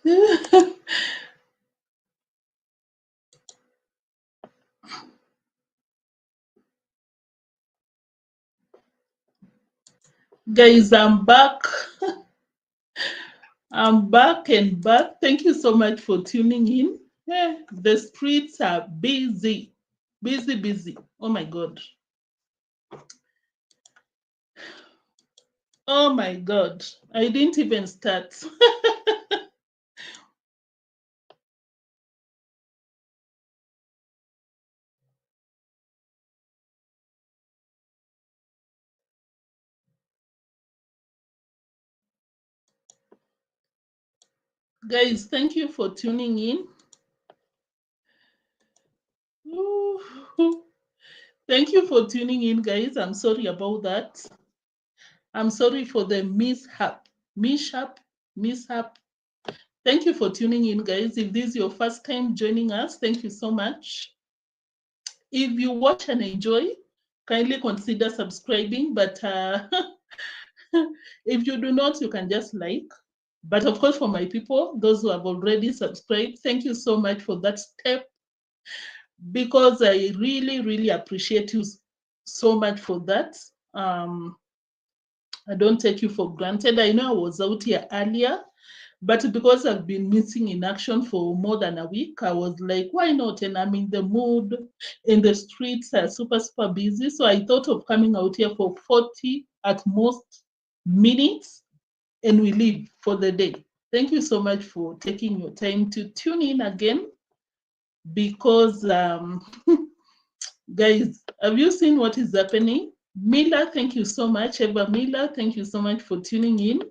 Guys, I'm back. I'm back and back. Thank you so much for tuning in. The streets are busy. Busy, busy. Oh my God. Oh my God. I didn't even start. Guys, thank you for tuning in. Ooh. Thank you for tuning in, guys. I'm sorry about that. I'm sorry for the mishap. Mishap. Thank you for tuning in, guys. If this is your first time joining us, thank you so much. If you watch and enjoy, kindly consider subscribing. But if you do not, you can just like. But of course, for my people, those who have already subscribed, thank you so much for that step, because I really, really appreciate you so much for that. I don't take you for granted. I know I was out here earlier, but because I've been missing in action for more than a week, I was like, why not? And I'm in the mood, and the streets are super, super busy. So I thought of coming out here for 40 at most minutes, and we leave for the day. Thank you so much for taking your time to tune in again, because guys, have you seen what is happening? Mila, thank you so much. Eva Mila, thank you so much for tuning in.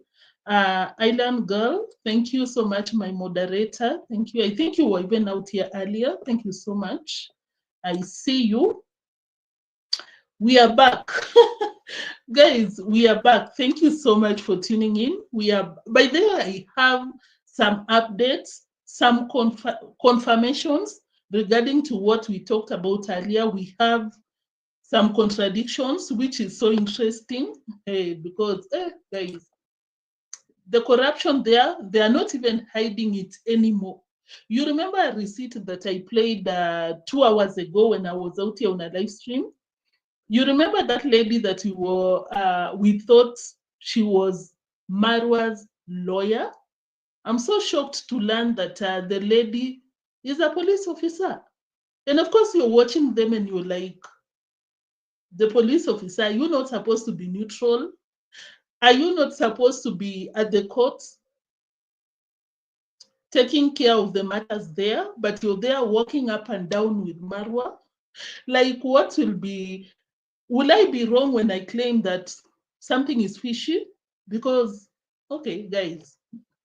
Island Girl, thank you so much, my moderator. Thank you. I think you were even out here earlier. Thank you so much. I see you. We are back. Guys, we are back. Thank you so much for tuning in. We are, by the way, I have some updates, some confirmations regarding to what we talked about earlier. We have some contradictions, which is so interesting, because, guys, the corruption there, they are not even hiding it anymore. You remember a receipt that I played 2 hours ago when I was out here on a live stream? You remember that lady that we thought she was Marwa'S lawyer? I'm so shocked to learn that the lady is a police officer. And of course, you're watching them and you're like, the police officer, you're not supposed to be neutral? Are you not supposed to be at the court taking care of the matters there, but you're there walking up and down with Marwa? Like, what will I be wrong when I claim that something is fishy? Because, okay, guys,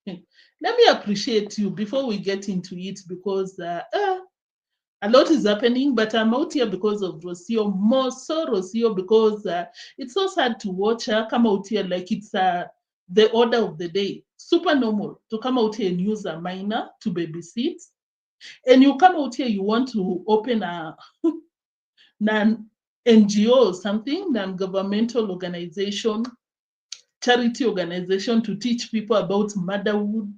let me appreciate you before we get into it, because a lot is happening, but I'm out here because of Rocio, more so Rocio, because it's so sad to watch her come out here like it's the order of the day. Super normal to come out here and use a minor to babysit. And you come out here, you want to open a non-NGO or something, non-governmental organization, charity organization, to teach people about motherhood,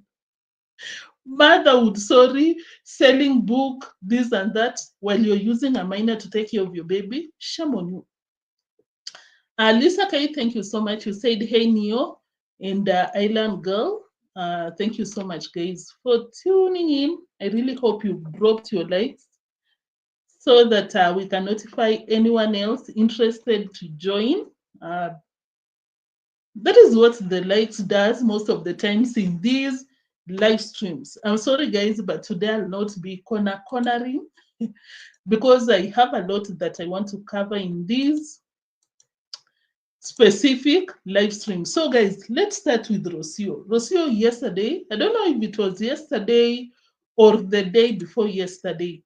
sorry, selling book, this and that, while you're using a minor to take care of your baby. Shame on you. Lisa Kai, thank you so much. You said, hey, Neo, and Island Girl. Thank you so much, guys, for tuning in. I really hope you dropped your likes so that we can notify anyone else interested to join. That is what the likes does most of the times in these live streams. I'm sorry, guys, but today I'll not be cornering because I have a lot that I want to cover in these specific live streams. So, guys, let's start with Rocio. Rocio, yesterday, I don't know if it was yesterday or the day before yesterday.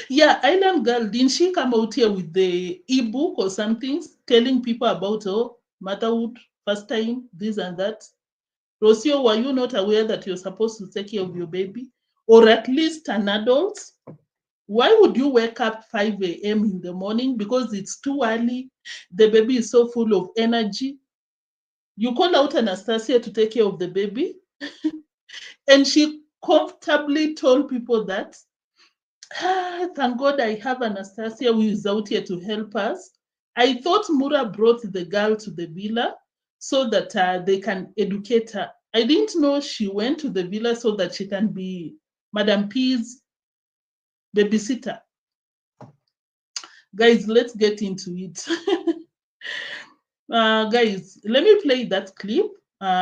Yeah, Island Girl, didn't she come out here with the ebook or something, telling people about motherhood, first time, this and that? Rocio, were you not aware that you're supposed to take care of your baby? Or at least an adult? Why would you wake up 5 a.m. in the morning? Because it's too early. The baby is so full of energy. You call out Anastasia to take care of the baby. And she comfortably told people that, thank God I have Anastasia who is out here to help us. I thought Mura brought the girl to the villa so that they can educate her. I didn't know she went to the villa so that she can be Madam P's babysitter. Guys, let's get into it. Guys, let me play that clip.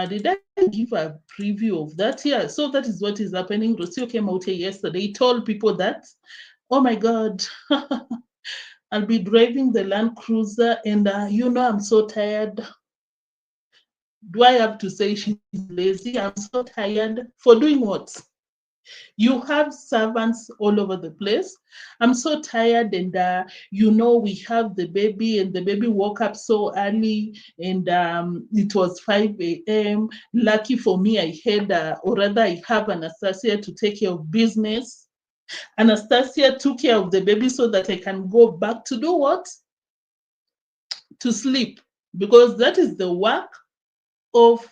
Did I give a preview of that? Yeah, so that is what is happening. Rocio came out here yesterday, told people that, oh my God, I'll be driving the Land Cruiser and I'm so tired. Do I have to say she's lazy? I'm so tired. For doing what? You have servants all over the place. I'm so tired, and we have the baby, and the baby woke up so early, and it was 5 a.m. Lucky for me, I had, or rather, I have Anastasia to take care of business. Anastasia took care of the baby so that I can go back to do what? To sleep, because that is the work of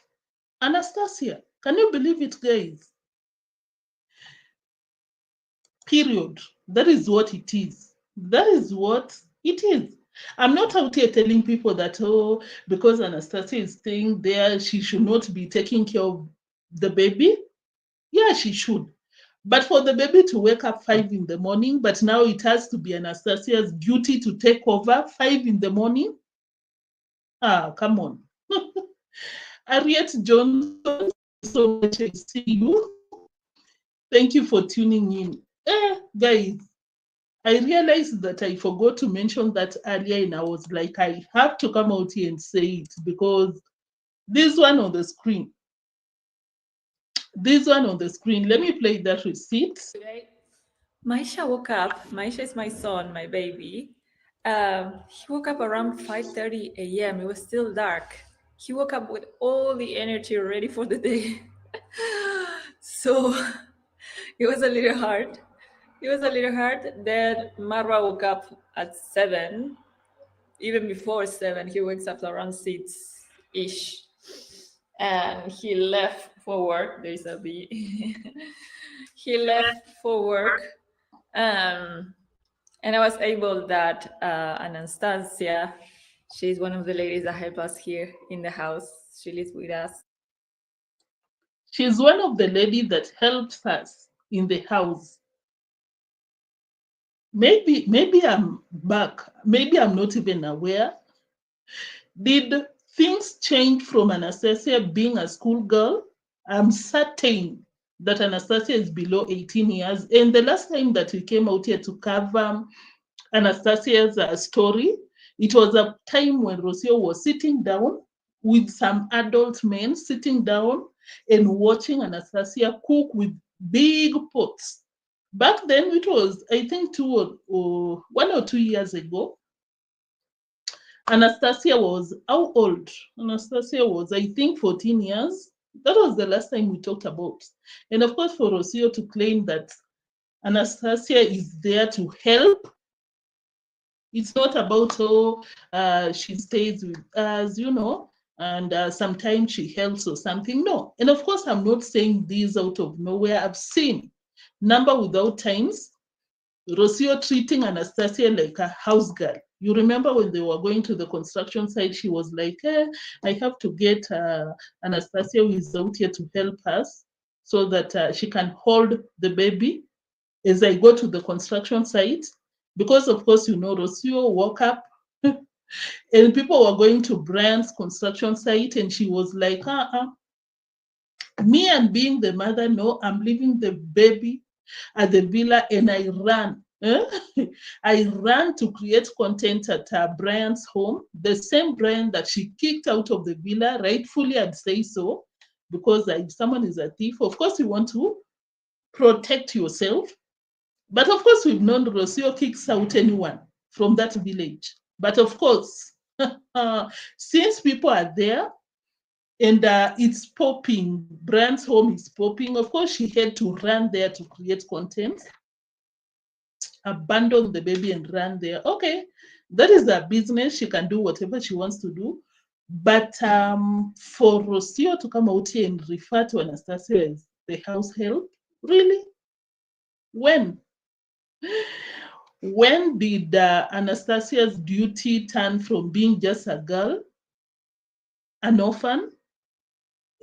Anastasia. Can you believe it, guys? Period. That is what it is. That is what it is. I'm not out here telling people that, oh, because Anastasia is staying there, she should not be taking care of the baby. Yeah, she should. But for the baby to wake up 5 in the morning, but now it has to be Anastasia's duty to take over 5 in the morning. Come on. Harriet Johnson, so much I see you. Thank you for tuning in. Guys, I realized that I forgot to mention that earlier, and I was like, I have to come out here and say it, because this one on the screen, let me play that receipt. Today, Maisha woke up. Maisha is my son, my baby. He woke up around 5:30 a.m. It was still dark. He woke up with all the energy ready for the day. So it was a little hard. Then Marwa woke up at 7. Even before 7, he wakes up around 6-ish. And he left for work. There's a bee. He left for work. And I was able that Anastasia, she's one of the ladies that help us here in the house. She lives with us. She's one of the ladies that helps us in the house. Maybe I'm back. Maybe I'm not even aware. Did things change from Anastasia being a schoolgirl? I'm certain that Anastasia is below 18 years. And the last time that we came out here to cover Anastasia's story, it was a time when Rocio was sitting down with some adult men, sitting down and watching Anastasia cook with big pots. Back then, it was, I think, 1 or 2 years ago. Anastasia was how old? Anastasia was, I think, 14 years. That was the last time we talked about. And of course, for Rocio to claim that Anastasia is there to help, it's not about, she stays with us, and sometimes she helps or something. No. And of course, I'm not saying this out of nowhere. I've seen number without times Rocio treating Anastasia like a house girl. You remember when they were going to the construction site, she was like, I have to get Anastasia who is out here to help us so that she can hold the baby as I go to the construction site. Because, of course, Rocio woke up and people were going to Brian's construction site, and she was like, me and being the mother, no, I'm leaving the baby at the villa, and I ran. I ran to create content at Brian's home, the same Brian that she kicked out of the villa, rightfully I'd say so, because if someone is a thief, of course you want to protect yourself. But of course we've known Rocio kicks out anyone from that village. But of course, since people are there, and it's popping, Brian's home is popping, of course she had to run there to create content, abandon the baby and run there. Okay, that is her business. She can do whatever she wants to do. But for Rocio to come out here and refer to Anastasia as the house help, really? When? When did Anastasia's duty turn from being just a girl, an orphan,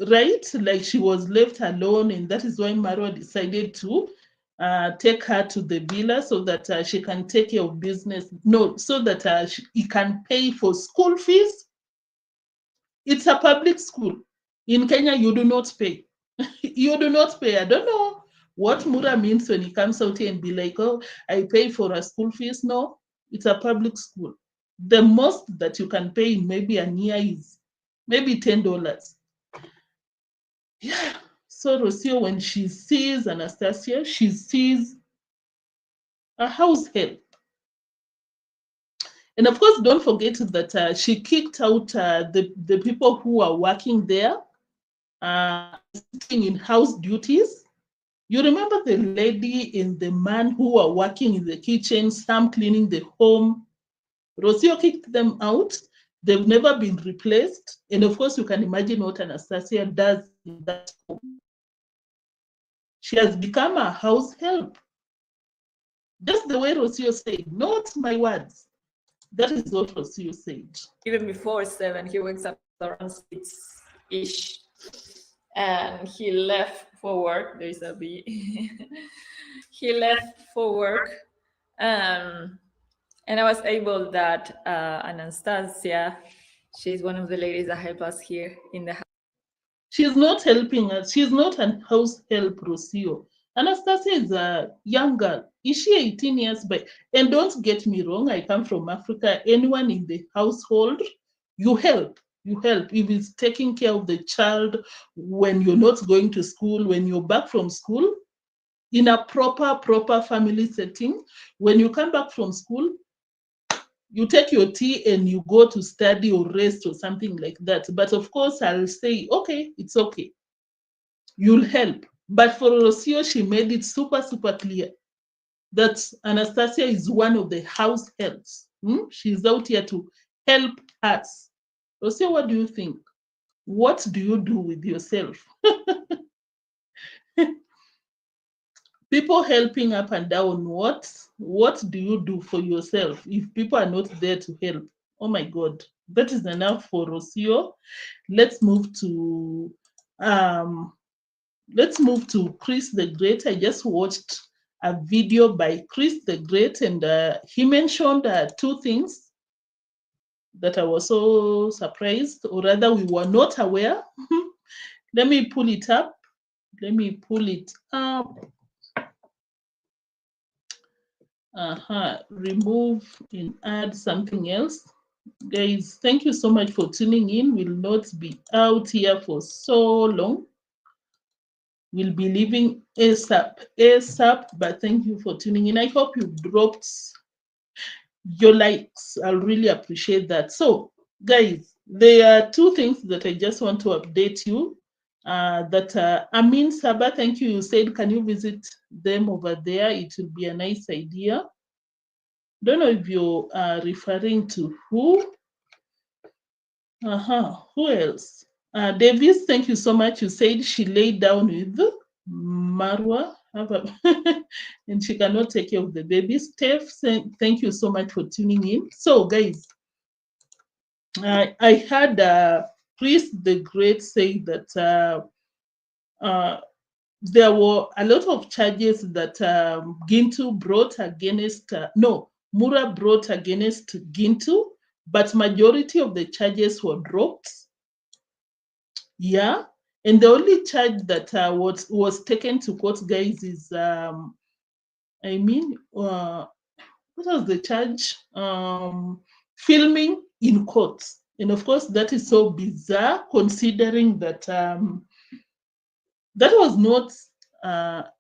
right? Like she was left alone, and that is why Marwa decided to take her to the villa so that she can take care of business. No, so that he can pay for school fees. It's a public school. In Kenya, you do not pay. You do not pay. I don't know what Mura means when he comes out here and be like, oh, I pay for a school fees. No, it's a public school. The most that you can pay in maybe a year is maybe $10. Yeah. So Rocio, when she sees Anastasia, she sees a house help. And of course, don't forget that she kicked out the people who are working there, sitting in house duties. You remember the lady and the man who are working in the kitchen, some cleaning the home. Rocio kicked them out. They've never been replaced. And of course, you can imagine what Anastasia does in that home. She has become a house help. Just the way Rocio said, not my words. That is what Rocio said. Even before 7, he wakes up around 6-ish. And he left for work. There's a bee. He left for work. And I was able that Anastasia, she's one of the ladies that help us here in the house. She's not helping us. She's not a house help, Rocio. Anastasia is a young girl. Is she 18 years by? And don't get me wrong, I come from Africa. Anyone in the household, you help. You help. If it's taking care of the child when you're not going to school, when you're back from school, in a proper family setting, when you come back from school, you take your tea and you go to study or rest or something like that. But of course, I'll say, okay, it's okay. You'll help. But for Rocio, she made it super clear that Anastasia is one of the house helps. She's out here to help us. Rocio, what do you think? What do you do with yourself? People helping up and down, what do you do for yourself if people are not there to help? Oh my God, that is enough for Rocio. Let's move to Chris the Great. I just watched a video by Chris the Great, and he mentioned 2 things that I was so surprised, or rather we were not aware. Let me pull it up. Remove and add something else. Guys, thank you so much for tuning in. We'll not be out here for so long. We'll be leaving ASAP, but thank you for tuning in. I hope you dropped your likes. I'll really appreciate that. So, guys, there are 2 things that I just want to update you. Amin Saba, thank you. You said, can you visit them over there? It will be a nice idea. Don't know if you are referring to who. Who else? Davis, thank you so much. You said she laid down with Marwa, and she cannot take care of the baby. Steph, thank you so much for tuning in. So, guys, I heard Chris the Great say that there were a lot of charges that Gintu brought against, Mura brought against Gintu, but majority of the charges were dropped. Yeah, and the only charge that was taken to court, guys, is what was the charge? Filming in court, and of course that is so bizarre considering that that was not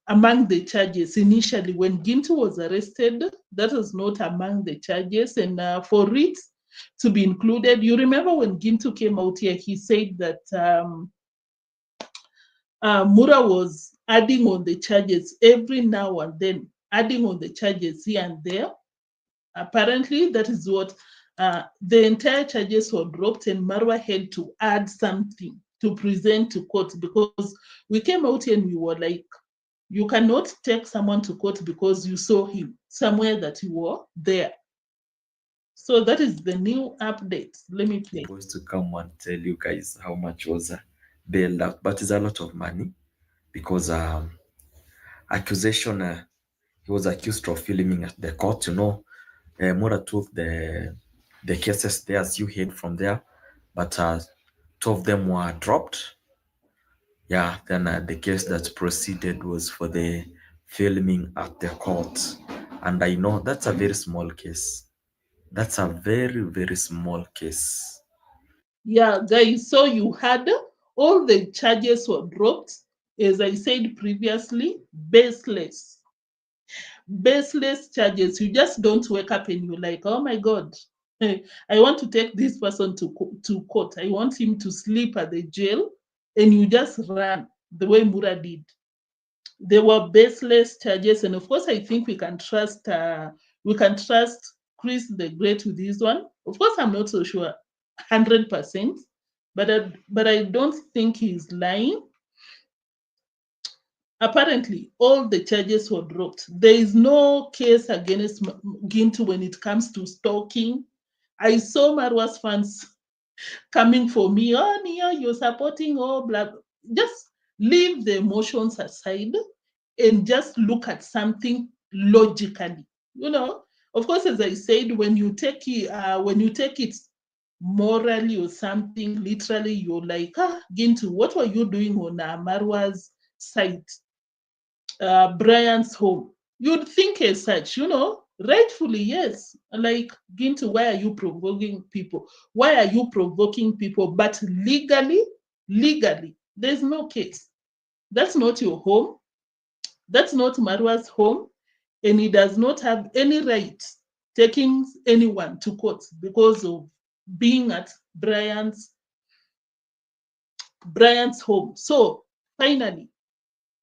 among the charges initially when Gintu was arrested. That was not among the charges, and for it to be included, you remember when Gintu came out here, he said that Mura was adding on the charges every now and then, adding on the charges here and there. Apparently, that is what the entire charges were dropped, and Marwa had to add something to present to court, because we came out and we were like, you cannot take someone to court because you saw him somewhere that you were there. So that is the new update. Let me play. Supposed to come and tell you guys how much was bailed out, but it's a lot of money because accusation. He was accused of filming at the court. Mura took the cases there as you heard from there, but two of them were dropped. Yeah, then the case that proceeded was for the filming at the court, and I know that's a very small case. That's a very, very small case. Yeah, guys, so you had all the charges were dropped, as I said previously, baseless. Baseless charges. You just don't wake up and you're like, oh my God, I want to take this person to court. I want him to sleep at the jail, and you just run the way Mura did. They were baseless charges, and of course, I think we can trust Chris the Great with this one. Of course, I'm not so sure 100%, but I don't think he's lying. Apparently, all the charges were dropped. There is no case against Gintu when it comes to stalking. I saw Marwa'S fans coming for me. Oh, Nia, you're supporting all blah. Just leave the emotions aside and just look at something logically. Of course, as I said, when you take it morally or something, literally, you're like, Gintu, what were you doing on Marwa'S site? Brian's home. You'd think as such, rightfully, yes. Like, Gintu, why are you provoking people? Why are you provoking people? But legally, there's no case. That's not your home. That's not Marwa'S home. And he does not have any right taking anyone to court because of being at Brian's home. So finally,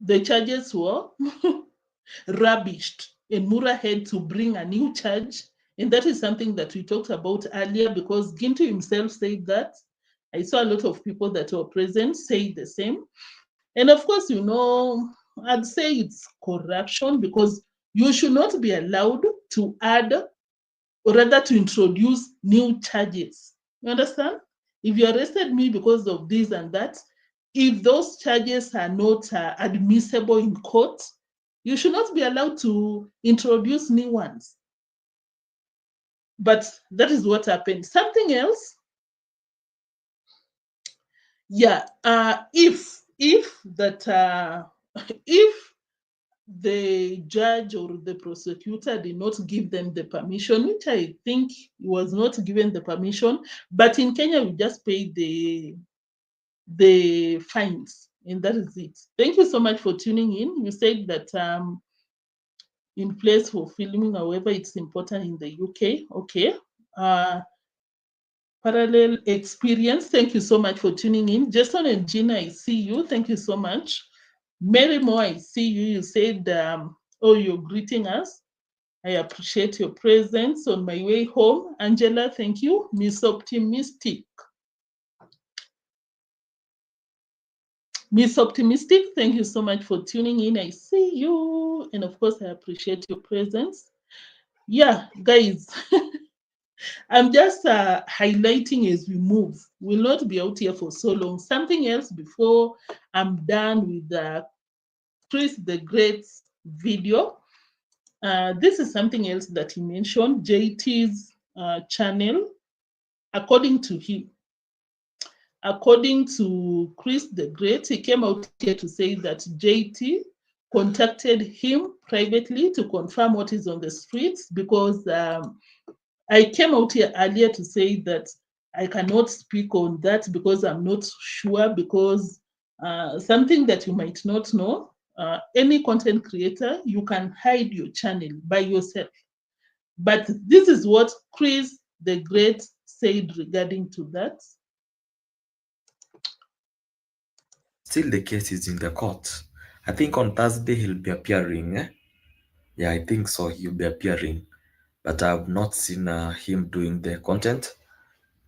the charges were rubbished, and Mura had to bring a new charge. And that is something that we talked about earlier, because Gintu himself said that. I saw a lot of people that were present say the same. And of course, I'd say it's corruption, because you should not be allowed to add, or rather to introduce new charges. You understand? If you arrested me because of this and that, if those charges are not admissible in court, you should not be allowed to introduce new ones. But that is what happened. Something else, yeah. If the judge or the prosecutor did not give them the permission, which I think was not given the permission, but in Kenya we just pay the fines, and that is it. Thank you so much for tuning in. You said that in place for filming, however, it's important in the UK. Okay. Parallel experience. Thank you so much for tuning in. Jason and Gina, I see you. Thank you so much. Mary Moore, I see you. You said, you're greeting us. I appreciate your presence on my way home. Angela, thank you. Miss Optimistic. Miss Optimistic, thank you so much for tuning in. I see you. And of course, I appreciate your presence. Yeah, guys, I'm just highlighting as we move. We'll not be out here for so long. Something else before I'm done with Chris the Great's video. This is something else that he mentioned, JT's channel. According to him, according to Chris the Great, he came out here to say that JT contacted him privately to confirm what is on the streets, because I came out here earlier to say that I cannot speak on that because I'm not sure, because something that you might not know, any content creator, you can hide your channel by yourself. But this is what Chris the Great said regarding to that. Still, the case is in the court. I think on Thursday he'll be appearing. Yeah, I think so. He'll be appearing. but I've not seen him doing the content.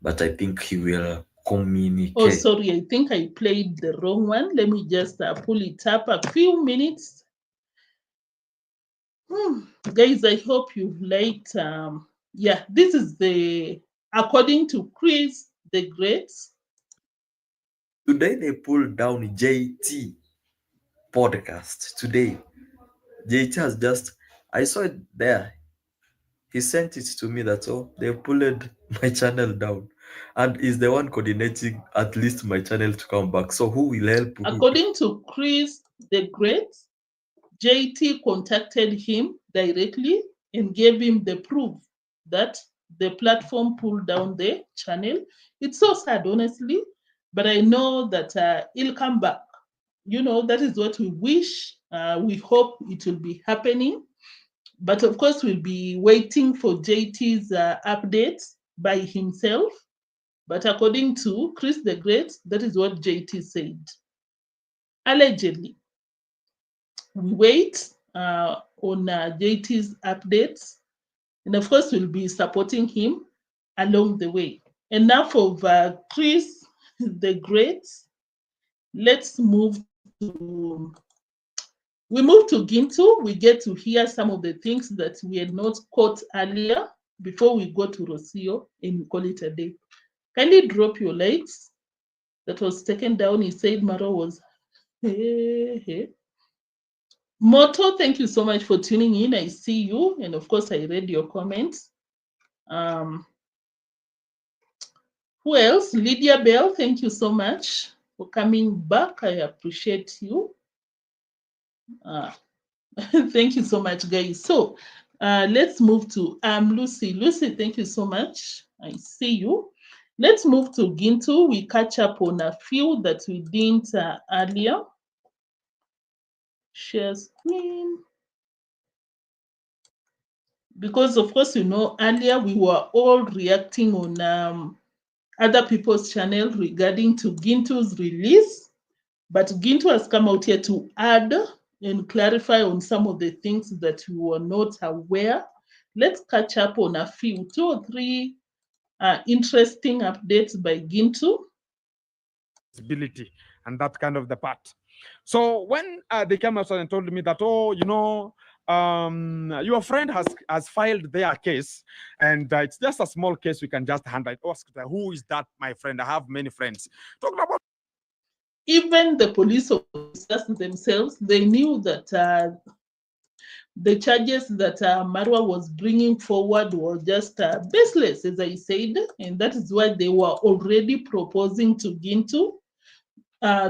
But I think he will communicate. Oh, sorry, I think I played the wrong one. Let me just pull it up a few minutes. Guys, I hope you've liked. Yeah, this is the, according to Chris the Great. Today they pulled down JT podcast. Today, JT has just, I saw it there. He sent it to me that, oh, they pulled my channel down, and is the one coordinating at least my channel to come back. So who will help who? According to Chris the Great, JT contacted him directly and gave him the proof that the platform pulled down the channel. It's so sad, honestly, but I know that he'll come back. You know, that is what we wish. We hope it will be happening. But of course, we'll be waiting for JT's updates by himself. But according to Chris the Great, that is what JT said. Allegedly, we wait on JT's updates. And of course, we'll be supporting him along the way. Enough of Chris the Great. Let's move to, we move to Gintu. We get to hear some of the things that we had not caught earlier before we go to Rocio and we call it a day. Kindly drop your likes. That was taken down. He said Maro was, hey. Moto, thank you so much for tuning in. I see you. And of course, I read your comments. Who else? Lydia Bell, thank you so much for coming back. I appreciate you. Thank you so much, guys. So let's move to Lucy. Lucy, thank you so much. I see you. Let's move to Gintu. We catch up on a few that we didn't earlier. Share screen. Because of course, you know, earlier we were all reacting on other people's channel regarding to Gintu's release, but Gintu has come out here to add and clarify on some of the things that we were not aware. Let's catch up on a few, 2 or 3 interesting updates by Gintu. And that kind of the part. So when they came outside and told me that, oh, you know, your friend has filed their case, and it's just a small case, we can just handle it. Ask who is that, my friend? I have many friends. Talking about, even the police officers themselves, they knew that the charges that Marwa was bringing forward were just baseless, as I said, and that is why they were already proposing to Gintu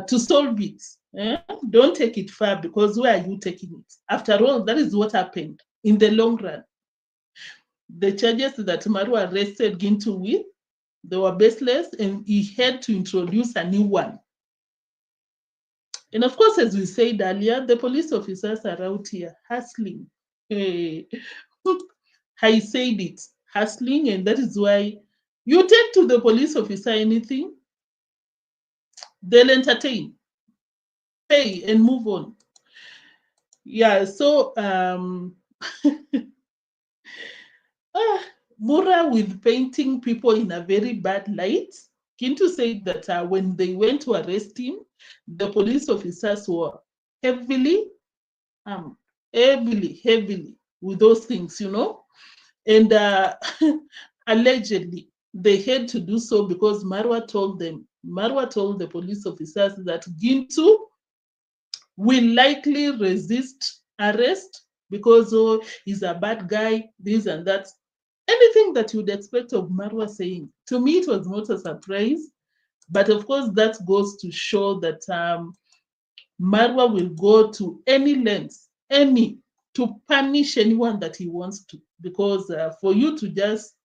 to solve it. Don't take it far, because where are you taking it? After all, that is what happened in the long run. The charges that Marwa arrested Gintu with, they were baseless, and he had to introduce a new one. And of course, as we said earlier, the police officers are out here hustling. Hey. I said it, hustling, and that is why you take to the police officer anything, they'll entertain, pay, and move on. Yeah, so Mura with painting people in a very bad light. Gintu said that when they went to arrest him, the police officers were heavily with those things, you know. And allegedly, they had to do so because Marwa told the police officers that Gintu will likely resist arrest because he's a bad guy, this and that. Anything that you'd expect of Marwa saying. To me, it was not a surprise. But of course, that goes to show that Marwa will go to any lengths, to punish anyone that he wants to. Because for you to just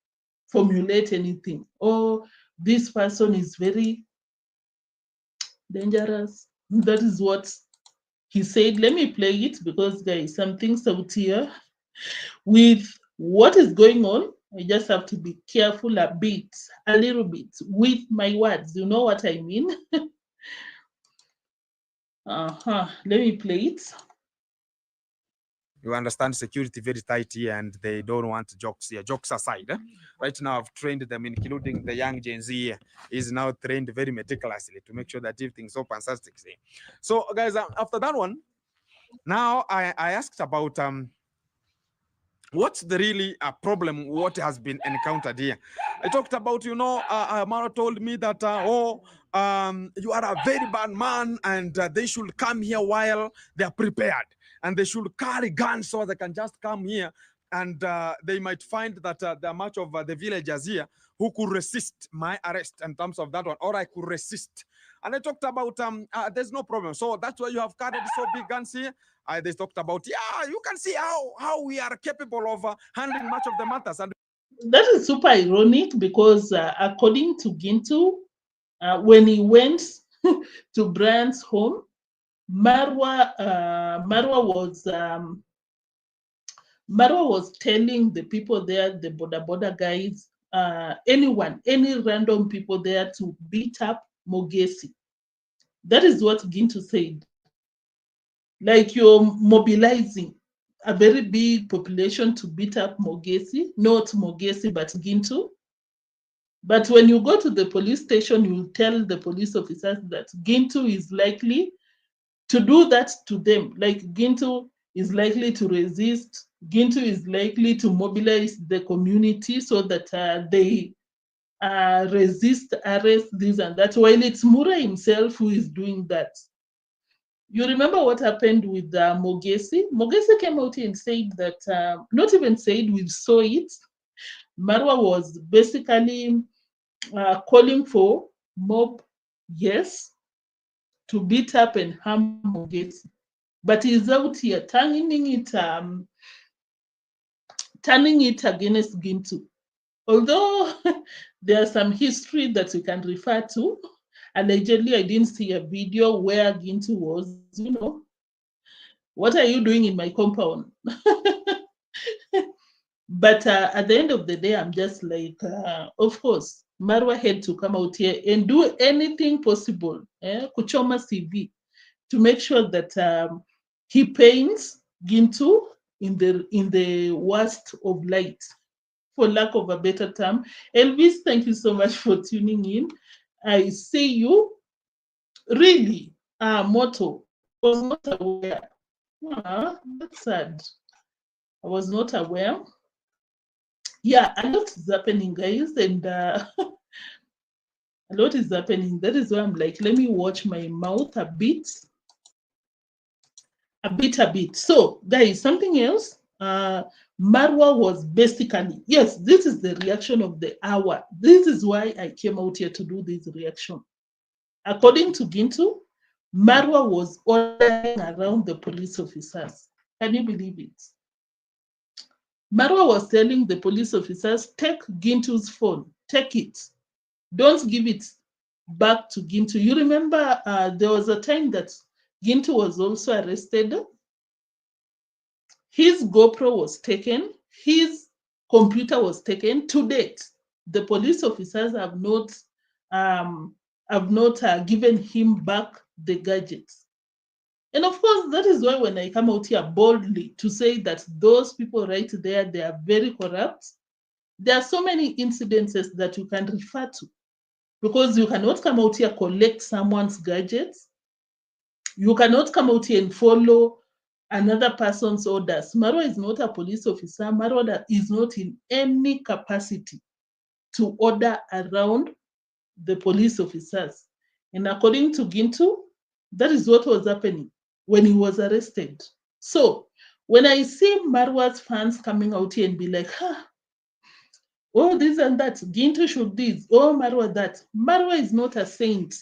formulate anything, oh, this person is very dangerous, that is what he said. Let me play it, because guys, some things out here with what is going on. I just have to be careful a little bit with my words. You know what I mean? Let me play it. You understand security very tight here, and they don't want jokes here. Jokes aside, right now I've trained them, including the young Gen Z here, is now trained very meticulously to make sure that everything's so fantastic. So, guys, after that one, now I asked about what's the really problem, what has been encountered here. I talked about, Mara told me that, you are a very bad man, and they should come here while they are prepared, and they should carry guns so they can just come here, and they might find that there are much of the villagers here who could resist my arrest in terms of that one, or I could resist. And I talked about there's no problem. So that's why you have carried so big guns here. They talked about, yeah, you can see how we are capable of handling much of the matters. And that is super ironic because according to Gintu, when he went to Brian's home, Marwa was telling the people there, the border guys, any random people there to beat up Mogesi. That is what Gintu said. Like, you're mobilizing a very big population to beat up Mogesi, not Mogesi, but Gintu. But when you go to the police station, you tell the police officers that Gintu is likely to do that to them. Like, Gintu is likely to resist. Gintu is likely to mobilize the community so that they resist, arrest, this and that, while it's Mura himself who is doing that. You remember what happened with Mogesi? Mogesi came out and said that, not even said, we saw it. Marwa was basically calling for mob, yes, to beat up and harm Mogesi. But he's out here turning it against Gintu. Although there's some history that we can refer to. Allegedly, I didn't see a video where Gintu was, what are you doing in my compound? But at the end of the day, I'm just like, of course, Marwa had to come out here and do anything possible, kuchoma CV, to make sure that he paints Gintu in the worst of light, for lack of a better term. Elvis, thank you so much for tuning in. I see you. Really, Moto, I was not aware. That's sad. I was not aware. Yeah, a lot is happening, guys, and a lot is happening. That is why I'm like, let me watch my mouth a bit. So, guys, something else. Marwa was basically, yes, this is the reaction of the hour. This is why I came out here to do this reaction. According to Gintu, Marwa was ordering around the police officers. Can you believe it? Marwa was telling the police officers, take Gintu's phone, take it. Don't give it back to Gintu. You remember there was a time that Gintu was also arrested. His GoPro was taken. His computer was taken. To date, the police officers have not given him back the gadgets. And of course, that is why when I come out here boldly to say that those people right there, they are very corrupt, there are so many incidences that you can refer to, because you cannot come out here, collect someone's gadgets. You cannot come out here and follow another person's orders. Marwa is not a police officer. Marwa is not in any capacity to order around the police officers. And according to Gintu, that is what was happening when he was arrested. So when I see Marwa's fans coming out here and be like, oh, this and that, Gintu should this, oh, Marwa that. Marwa is not a saint.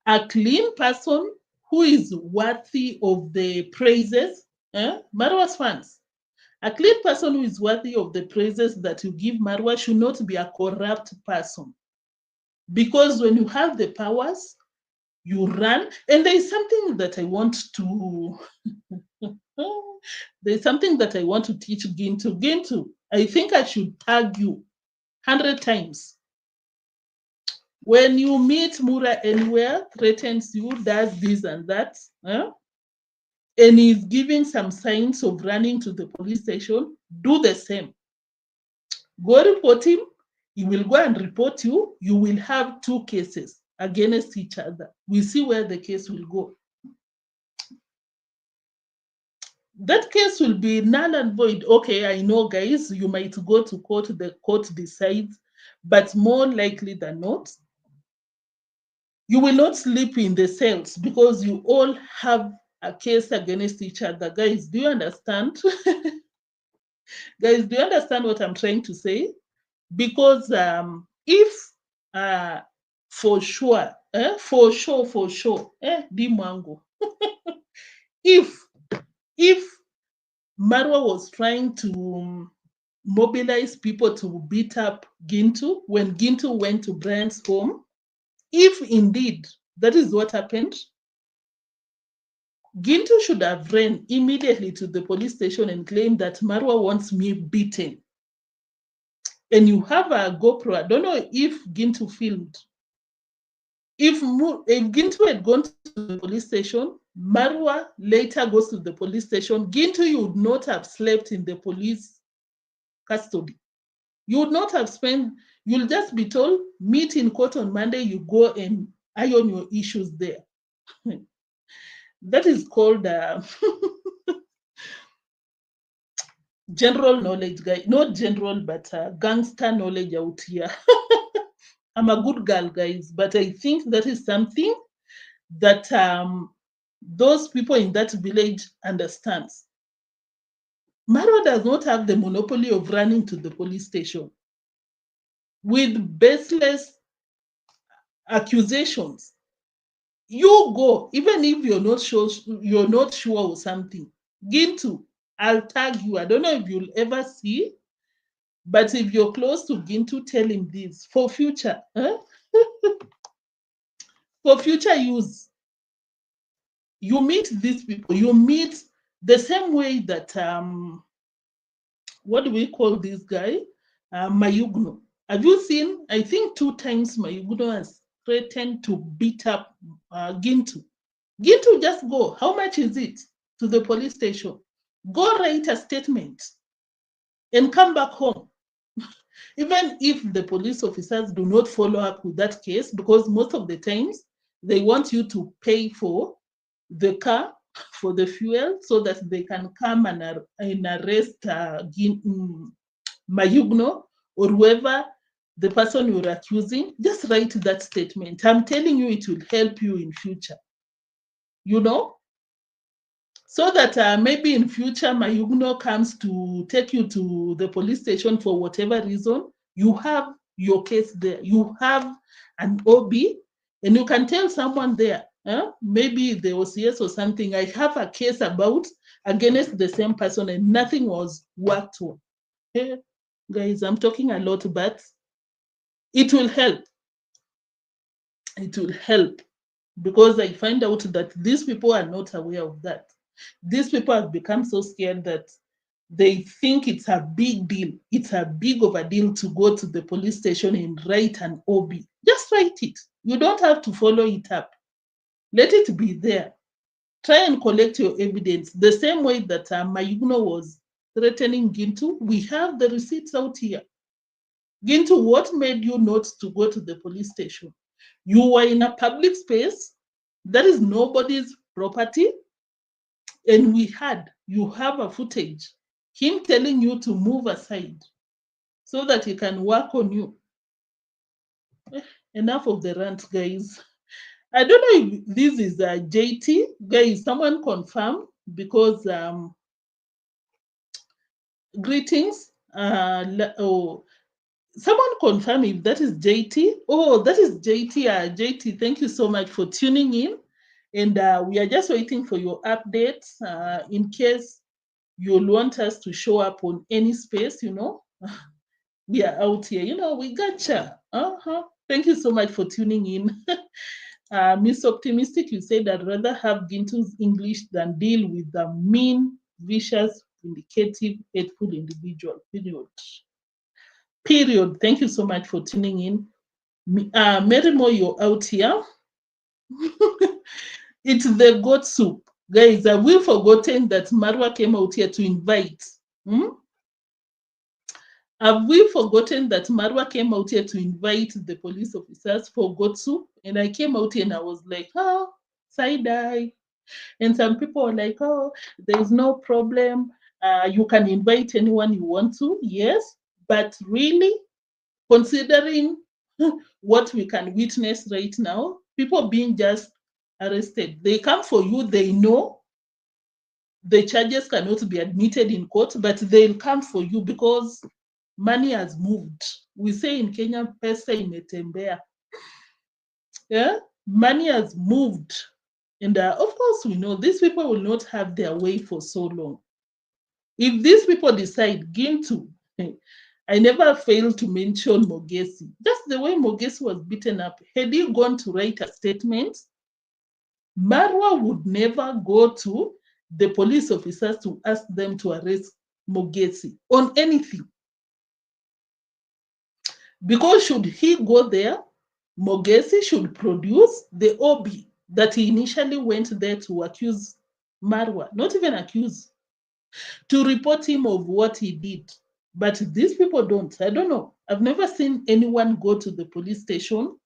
A clean person who is worthy of the praises, Marwa's fans. A clean person who is worthy of the praises that you give Marwa should not be a corrupt person. Because when you have the powers, you run. And there is something that I want to there's something that I want to teach Gintu. Gintu, I think I should tag you 100 times. When you meet Mura anywhere, threatens you, does this and that, and is giving some signs of running to the police station, do the same. Go report him. He will go and report you. You will have 2 cases against each other. We see where the case will go. That case will be null and void. Okay, I know, guys, you might go to court, the court decides, but more likely than not, you will not sleep in the cells because you all have a case against each other. Guys, do you understand? Guys, do you understand what I'm trying to say? Because if for sure, deemwango, if Marwa was trying to mobilize people to beat up Gintu when Gintu went to Brian's home, if indeed that is what happened, Gintu should have ran immediately to the police station and claimed that Marwa wants me beaten. And you have a GoPro. I don't know if Gintu filmed. If Gintu had gone to the police station, Marwa later goes to the police station, Gintu, you would not have slept in the police custody. You would not have spent, you'll just be told, meet in court on Monday, you go and iron your issues there. That is called general knowledge, guy. Not general, but gangster knowledge out here. I'm a good girl, guys, but I think that is something that those people in that village understands. Marwa does not have the monopoly of running to the police station with baseless accusations. You go, even if you're not sure of something. Gintu, I'll tag you. I don't know if you'll ever see, but if you're close to Gintu, tell him this for future. For future use. You meet these people, you meet the same way that, what do we call this guy? Mayugno. Have you seen, I think 2 times Mayugno has threatened to beat up Gintu. Gintu, just go. How much is it? To the police station. Go write a statement and come back home. Even if the police officers do not follow up with that case, because most of the times they want you to pay for the car, for the fuel, so that they can come and arrest Mayugno or whoever the person you're accusing. Just write that statement. I'm telling you, it will help you in future. You know? So that maybe in future, Mayugno comes to take you to the police station for whatever reason, you have your case there. You have an OB, and you can tell someone there, maybe the OCS or something, I have a case against the same person and nothing was worked on. Hey, guys, I'm talking a lot, but it will help. It will help because I find out that these people are not aware of that. These people have become so scared that they think it's a big deal. It's a big of a deal to go to the police station and write an OB. Just write it. You don't have to follow it up. Let it be there. Try and collect your evidence. The same way that Mayugno was threatening Gintu, we have the receipts out here. Gintu, what made you not to go to the police station? You were in a public space. That is nobody's property. And you have a footage, him telling you to move aside so that he can work on you. Enough of the rant, guys. I don't know if this is JT. Guys, someone confirm because greetings. Someone confirm if that is JT. Oh, that is JT. JT, thank you so much for tuning in. And we are just waiting for your updates in case you'll want us to show up on any space, you know. We are out here, you know, we gotcha. Thank you so much for tuning in. Miss Optimistic, you said I'd rather have Gintu's English than deal with the mean, vicious, vindicative, hateful individual. Period. Thank you so much for tuning in. Mary Mo, you're out here. It's the goat soup. Guys, have we forgotten that Marwa came out here to invite? Have we forgotten that Marwa came out here to invite the police officers for Gotsu? And I came out here and I was like, oh, side-eye. And some people were like, oh, there's no problem. You can invite anyone you want to. Yes, but really, considering what we can witness right now, people being just arrested. They come for you, they know the charges cannot be admitted in court, but they'll come for you because money has moved. We say in Kenya, pesa imetembea. Yeah, money has moved. And of course, we know these people will not have their way for so long. If these people decide, Gintu, I never fail to mention Mogesi. Just the way Mogesi was beaten up, had he gone to write a statement, Marwa would never go to the police officers to ask them to arrest Mogesi on anything. Because should he go there, Mogesi should produce the OB that he initially went there to accuse Marwa, not even accuse, to report him of what he did. But these people don't. I don't know. I've never seen anyone go to the police station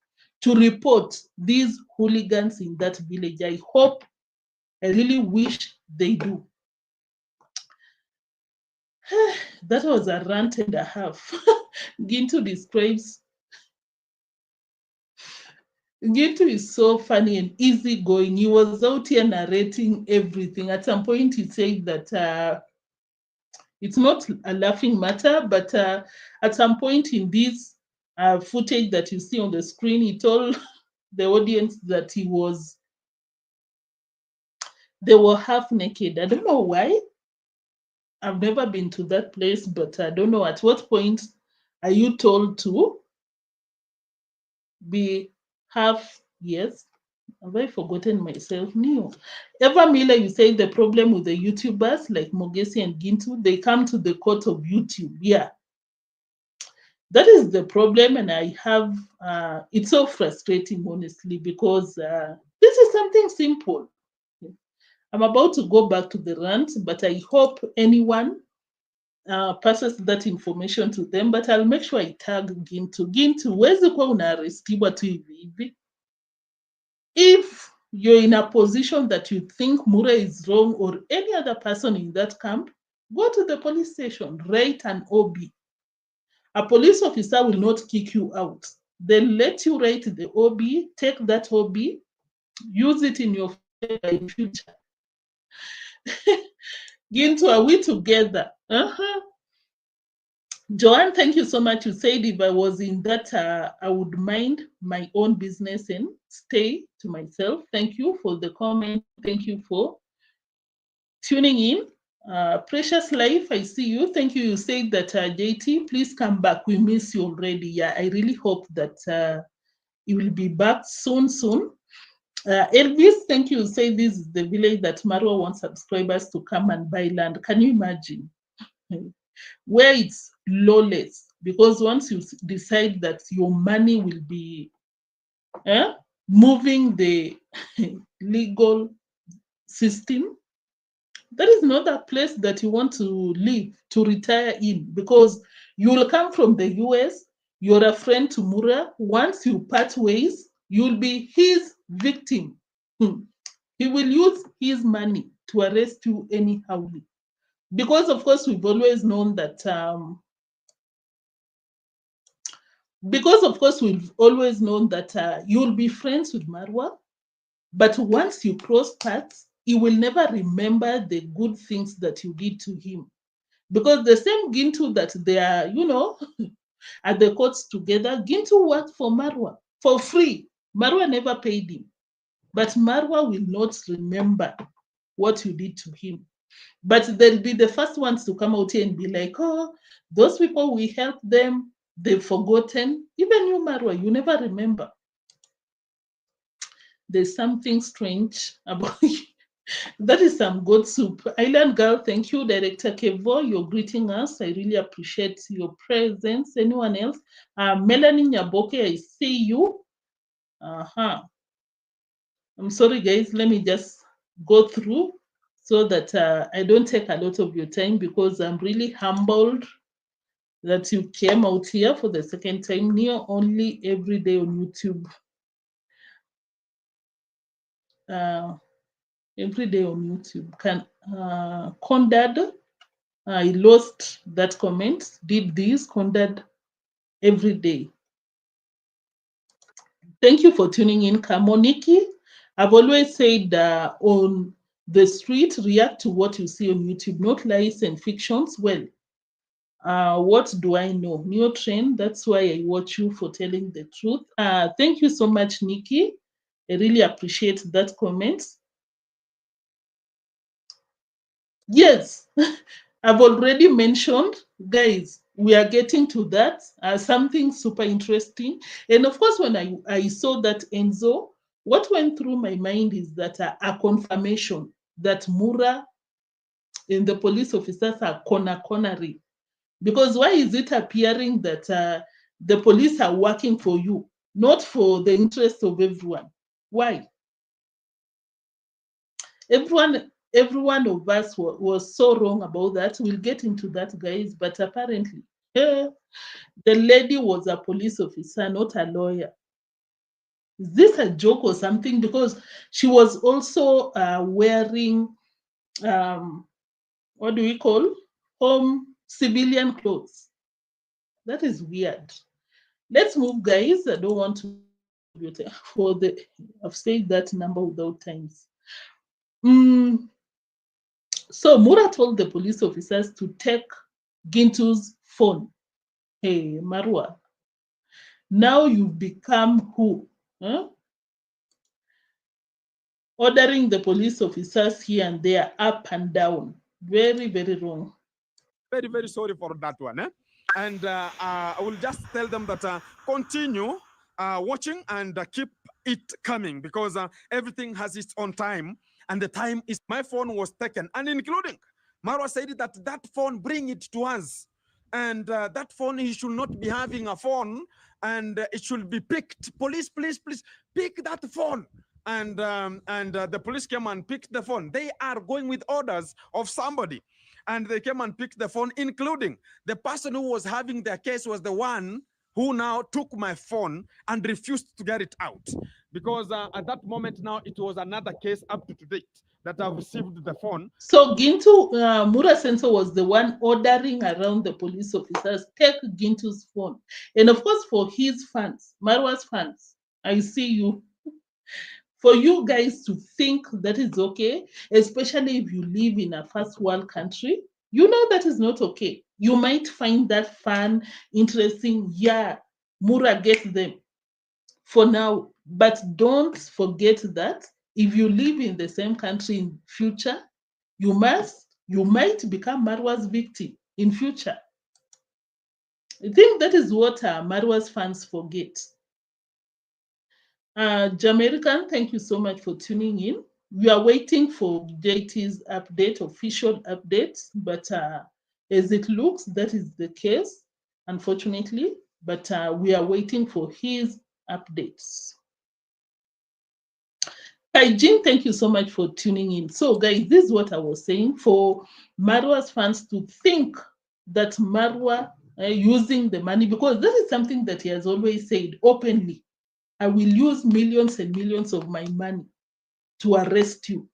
to report these hooligans in that village. I hope, I really wish they do. That was a rant and a half. Gintu describes, Gintu is so funny and easygoing. He was out here narrating everything. At some point, he said that it's not a laughing matter, but at some point in this footage that you see on the screen, he told the audience that they were half naked. I don't know why. I've never been to that place, but I don't know at what point are you told to be half, yes. Have I forgotten myself? No. Eva Miller, you say the problem with the YouTubers like Mogesi and Gintu, they come to the court of YouTube. Yeah. That is the problem, and I have, it's so frustrating, honestly, because this is something simple. I'm about to go back to the rant, but I hope anyone passes that information to them, but I'll make sure I tag Gintu. Gintu, huwezi kuwa unaarestiwa tu hivi hivi. If you're in a position that you think Mura is wrong or any other person in that camp, go to the police station, write an OB. A police officer will not kick you out. They'll let you write the OB, take that OB, use it in your future. Gintu, are we together? Joanne, thank you so much. You said if I was in that, I would mind my own business and stay to myself. Thank you for the comment. Thank you for tuning in. Precious Life, I see you. Thank you. You said that, JT, please come back. We miss you already. Yeah, I really hope that you will be back soon. Elvis, thank you. You say this is the village that Marwa wants subscribers to come and buy land. Can you imagine? Where it's lawless, because once you decide that your money will be moving the legal system, that is not a place that you want to live, to retire in, because you will come from the US, you're a friend to Mura. Once you part ways, you'll be his victim. He will use his money to arrest you anyhow. Because of course we've always known that you'll be friends with Marwa, but once you cross paths, he will never remember the good things that you did to him. Because the same Gintu that they are, at the courts together, Gintu worked for Marwa for free. Marwa never paid him. But Marwa will not remember what you did to him. But they'll be the first ones to come out here and be like, oh, those people, we helped them, they've forgotten. Even you, Marwa, you never remember. There's something strange about you. That is some good soup. Island Girl, thank you. Director Kevo, you're greeting us. I really appreciate your presence. Anyone else? Melanie Nyaboke, I see you. I'm sorry, guys. Let me just go through so that I don't take a lot of your time, because I'm really humbled that you came out here for the second time. Neo only every day on YouTube. Every day on YouTube. Can Condad, I lost that comment. Did this Condad every day. Thank you for tuning in, Kamoniki. I've always said on the street, react to what you see on YouTube, not lies and fictions. Well, what do I know? Neotrends, that's why I watch you, for telling the truth. Thank you so much, Nikki. I really appreciate that comment. Yes, I've already mentioned, guys, we are getting to that, something super interesting. And of course, when I saw that Enzo, what went through my mind is that a confirmation that Mura and the police officers are cornering. Because why is it appearing that the police are working for you, not for the interest of everyone? Why? Every one of us was so wrong about that. We'll get into that, guys. But apparently, the lady was a police officer, not a lawyer. Is this a joke or something? Because she was also wearing, what do we call, home civilian clothes. That is weird. Let's move, guys. I don't want to I've said that number without times. So Mura told the police officers to take Gintu's phone. Hey, Marwa, now you've become who? Huh? Ordering the police officers here and there, up and down. Very, very wrong. Very, very sorry for that one. And I will just tell them that continue watching and keep it coming, because everything has its own time. And the time is, my phone was taken, and including Marwa said that phone, bring it to us. And that phone, he should not be having a phone, and it should be picked. Police, please, please, pick that phone. And the police came and picked the phone. They are going with orders of somebody. And they came and picked the phone, including the person who was having their case was the one who now took my phone and refused to get it out. Because at that moment now, it was another case up to date that I've received the phone. So Gintu, Mura Sensor was the one ordering around the police officers, take Gintu's phone. And of course, for his fans, Marwa's fans, I see you. For you guys to think that is okay, especially if you live in a first world country, you know that is not okay. You might find that fun, interesting. Yeah, Mura gets them for now. But don't forget that if you live in the same country in future, you might become Marwa's victim in future. I think that is what Marwa's fans forget. Jamaican, thank you so much for tuning in. We are waiting for JT's update, official updates, but as it looks, that is the case, unfortunately. But we are waiting for his updates. Hi, Jim, thank you so much for tuning in. So, guys, this is what I was saying. For Marwa's fans to think that Marwa using the money, because this is something that he has always said openly. I will use millions and millions of my money to arrest you.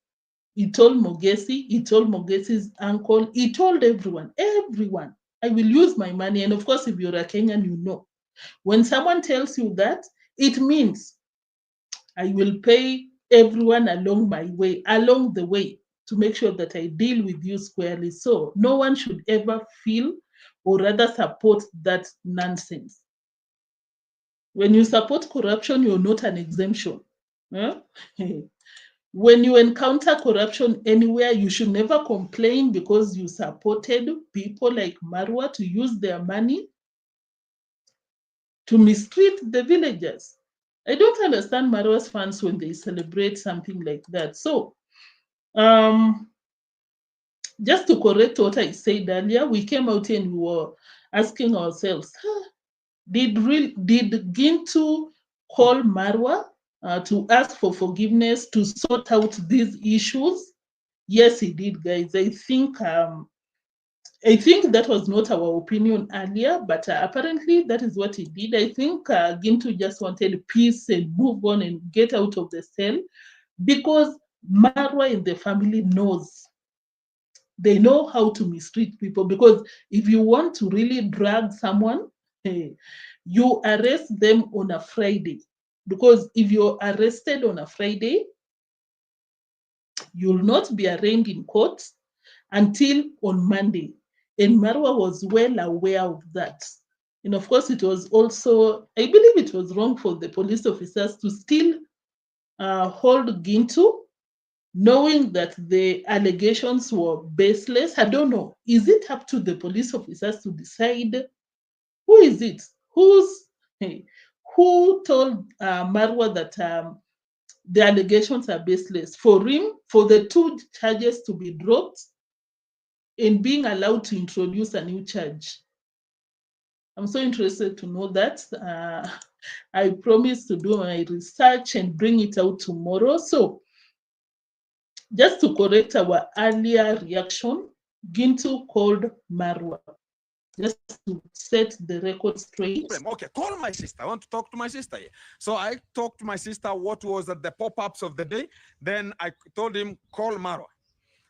He told Mogesi, he told Mogesi's uncle, he told everyone, I will use my money. And of course, if you're a Kenyan, you know. When someone tells you that, it means I will pay everyone along the way to make sure that I deal with you squarely. So no one should ever feel or rather support that nonsense. When you support corruption, you're not an exemption. Huh? When you encounter corruption anywhere, you should never complain because you supported people like Marwa to use their money to mistreat the villagers. I don't understand Marwa's fans when they celebrate something like that. So, just to correct what I said earlier, we came out and we were asking ourselves, did Gintu call Marwa to ask for forgiveness, to sort out these issues. Yes, he did, guys. I think that was not our opinion earlier, but apparently that is what he did. I think Gintu just wanted peace and move on and get out of the cell, because Marwa in the family knows. They know how to mistreat people, because if you want to really drag someone, you arrest them on a Friday. Because if you're arrested on a Friday, you'll not be arraigned in court until on Monday. And Marwa was well aware of that. And of course, it was also, I believe it was wrong for the police officers to still hold Gintu, knowing that the allegations were baseless. I don't know. Is it up to the police officers to decide? Who is it? Who told Marwa that the allegations are baseless? For him, for the two charges to be dropped and being allowed to introduce a new charge. I'm so interested to know that. I promise to do my research and bring it out tomorrow. So, just to correct our earlier reaction, Gintu called Marwa. Just to set the record straight. Okay, call my sister. I want to talk to my sister. So I talked to my sister what was at the pop-ups of the day. Then I told him, call Marwa.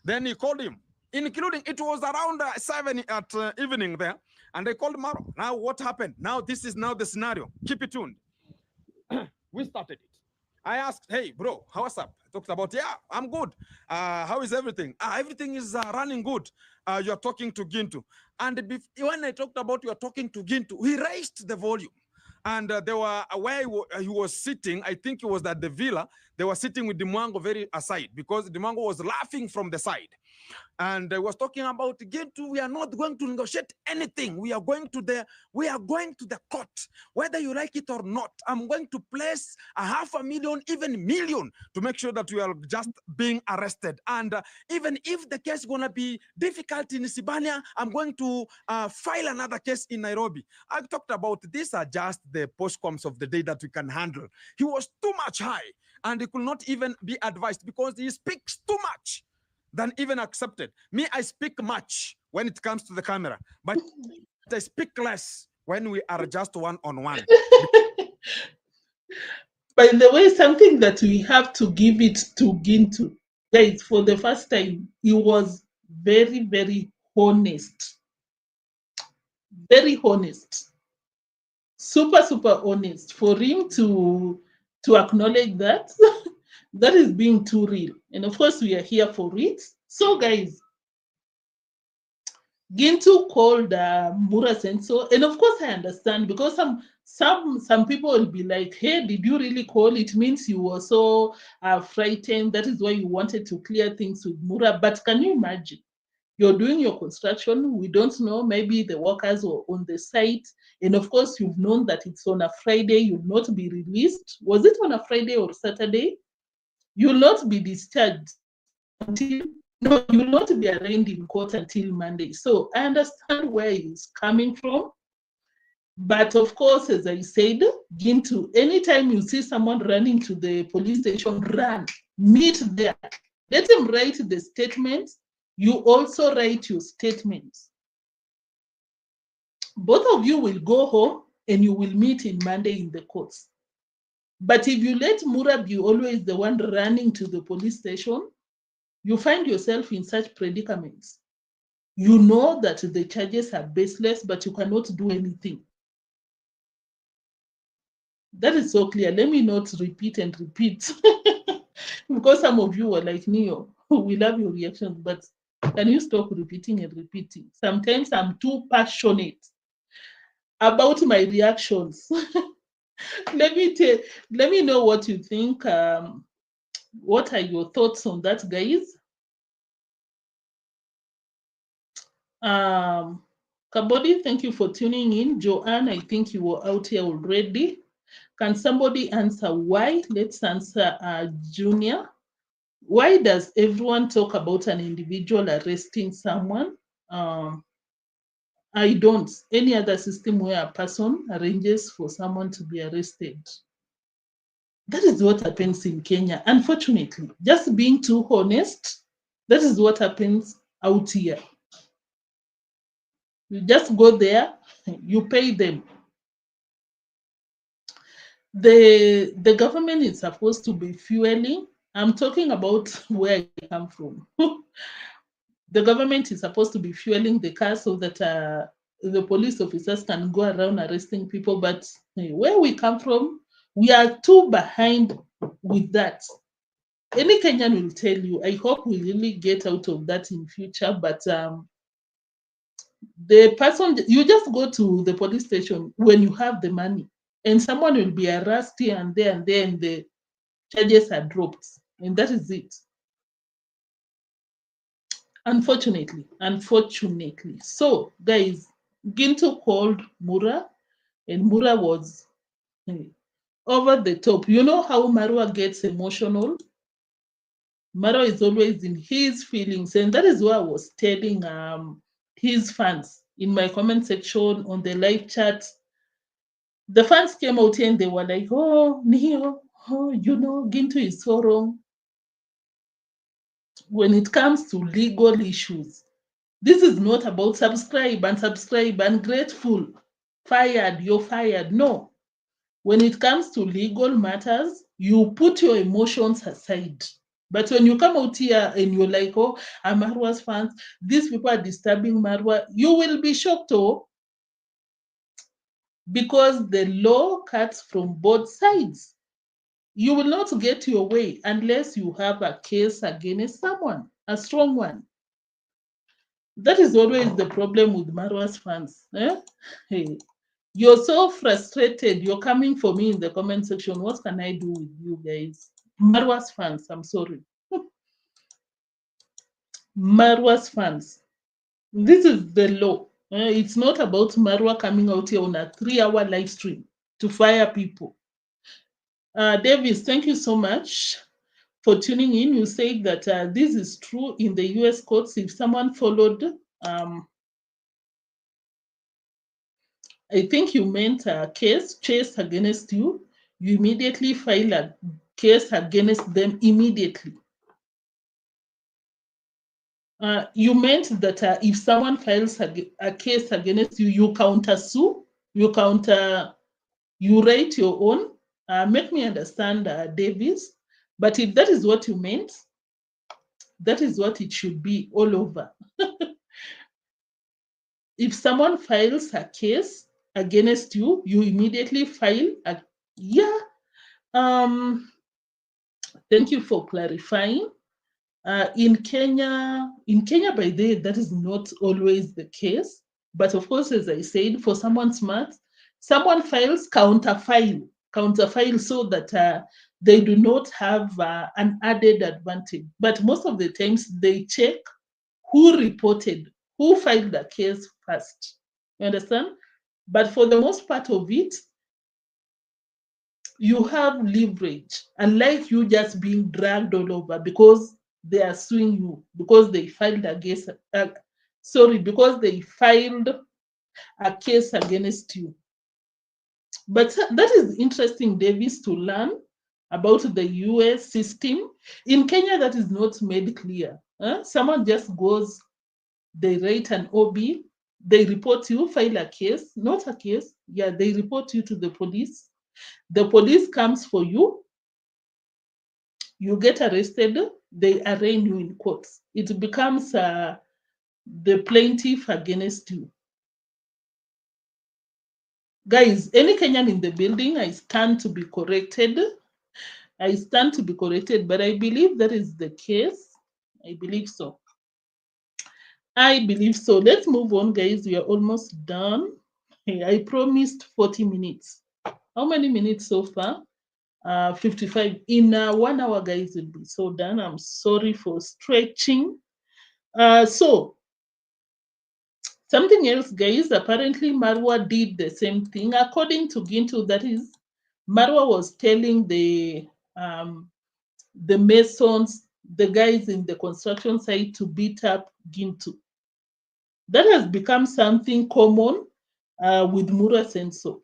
Then he called him, including, it was around 7 at evening there. And I called Marwa. Now what happened? Now this is now the scenario. Keep it tuned. We started it. I asked, hey, bro, what's up? I talked about, yeah, I'm good. How is everything? Everything is running good. You're talking to Gintu. And when I talked about you're talking to Gintu, he raised the volume. And they were where he was sitting. I think it was at the villa. They were sitting with deemwango very aside, because deemwango was laughing from the side. And I was talking about Gintu. We are not going to negotiate anything. We are going to the court, whether you like it or not. I'm going to place 500,000, even million, to make sure that we are just being arrested. And even if the case is going to be difficult in Sibania, I'm going to file another case in Nairobi. I talked about these are just the postcoms of the day that we can handle. He was too much high, and he could not even be advised, because he speaks too much than even accepted. Me, I speak much when it comes to the camera, but I speak less when we are just one-on-one. By the way, something that we have to give it to Gintu, guys, for the first time, he was very, very honest. Very honest. Super, super honest. For him to acknowledge that, that is being too real. And of course, we are here for it. So, guys, Gintu called Mura Senso, and of course I understand, because some people will be like, hey, did you really call? It means you were so frightened. That is why you wanted to clear things with Mura. But can you imagine? You're doing your construction. We don't know. Maybe the workers were on the site. And of course, you've known that it's on a Friday. You'll not be released. Was it on a Friday or Saturday? You'll not be discharged until, no, you'll not be arraigned in court until Monday. So I understand where he's coming from. But of course, as I said, Gintu, anytime you see someone running to the police station, run, meet there. Let him write the statement. You also write your statements. Both of you will go home and you will meet in Monday in the courts. But if you let Mura be always the one running to the police station, you find yourself in such predicaments. You know that the charges are baseless, but you cannot do anything. That is so clear. Let me not repeat and repeat. Because some of you were like, Neo, we love your reactions, but can you stop repeating and repeating? Sometimes I'm too passionate about my reactions. Let me know what you think. What are your thoughts on that, guys? Kabodi, thank you for tuning in. Joanne, I think you were out here already. Can somebody answer why? Let's answer Junior. Why does everyone talk about an individual arresting someone? I don't. Any other system where a person arranges for someone to be arrested? That is what happens in Kenya, unfortunately. Just being too honest, that is what happens out here. You just go there, you pay them. The government is supposed to be fueling. I'm talking about where I come from. The government is supposed to be fueling the car so that the police officers can go around arresting people. But where we come from, we are too behind with that. Any Kenyan will tell you. I hope we really get out of that in future. But the person, you just go to the police station when you have the money, and someone will be arrested here and there, and the charges are dropped, and that is it. Unfortunately. So, guys, Gintu called Mura, and Mura was over the top. You know how Marwa gets emotional? Marwa is always in his feelings, and that is what I was telling his fans in my comment section on the live chat. The fans came out here and they were like, oh, Neo, oh, you know, Gintu is so wrong. When it comes to legal issues, this is not about subscribe, ungrateful, fired, you're fired. No. When it comes to legal matters, you put your emotions aside. But when you come out here and you're like, oh, I'm Marwa's fans, these people are disturbing Marwa, you will be shocked, oh, because the law cuts from both sides. You will not get your way unless you have a case against someone, a strong one. That is always the problem with Marwa's fans. Hey, you're so frustrated. You're coming for me in the comment section. What can I do with you guys? Marwa's fans, I'm sorry. Marwa's fans. This is the law. It's not about Marwa coming out here on a 3-hour live stream to fire people. Davis, thank you so much for tuning in. You say that this is true in the US courts. If someone followed, I think you meant a case chased against you, you immediately file a case against them immediately. You meant that if someone files a case against you, you counter sue, you write your own. Make me understand, Davis. But if that is what you meant, that is what it should be all over. If someone files a case against you, you immediately file a, yeah. Thank you for clarifying. In Kenya, by the way, that is not always the case. But of course, as I said, for someone smart, someone files counterfile so that they do not have an added advantage. But most of the times, they check who reported, who filed the case first. You understand? But for the most part of it, you have leverage, unlike you just being dragged all over because they are suing you, because they filed against, because they filed a case against you. But that is interesting, Davis, to learn about the US system. In Kenya, that is not made clear. Someone just goes, they write an OB, they report you, file a case, not a case. Yeah, they report you to the police. The police comes for you. You get arrested. They arraign you in court. It becomes the plaintiff against you. Guys, any Kenyan in the building, I stand to be corrected. But I believe that is the case. I believe so. Let's move on, guys. We are almost done. I promised 40 minutes. How many minutes so far? 55. In 1 hour, guys, will be so done. I'm sorry for stretching. So, something else, guys. Apparently, Marwa did the same thing. According to Gintu, that is, Marwa was telling the masons, the guys in the construction site, to beat up Gintu. That has become something common with Mura Senso,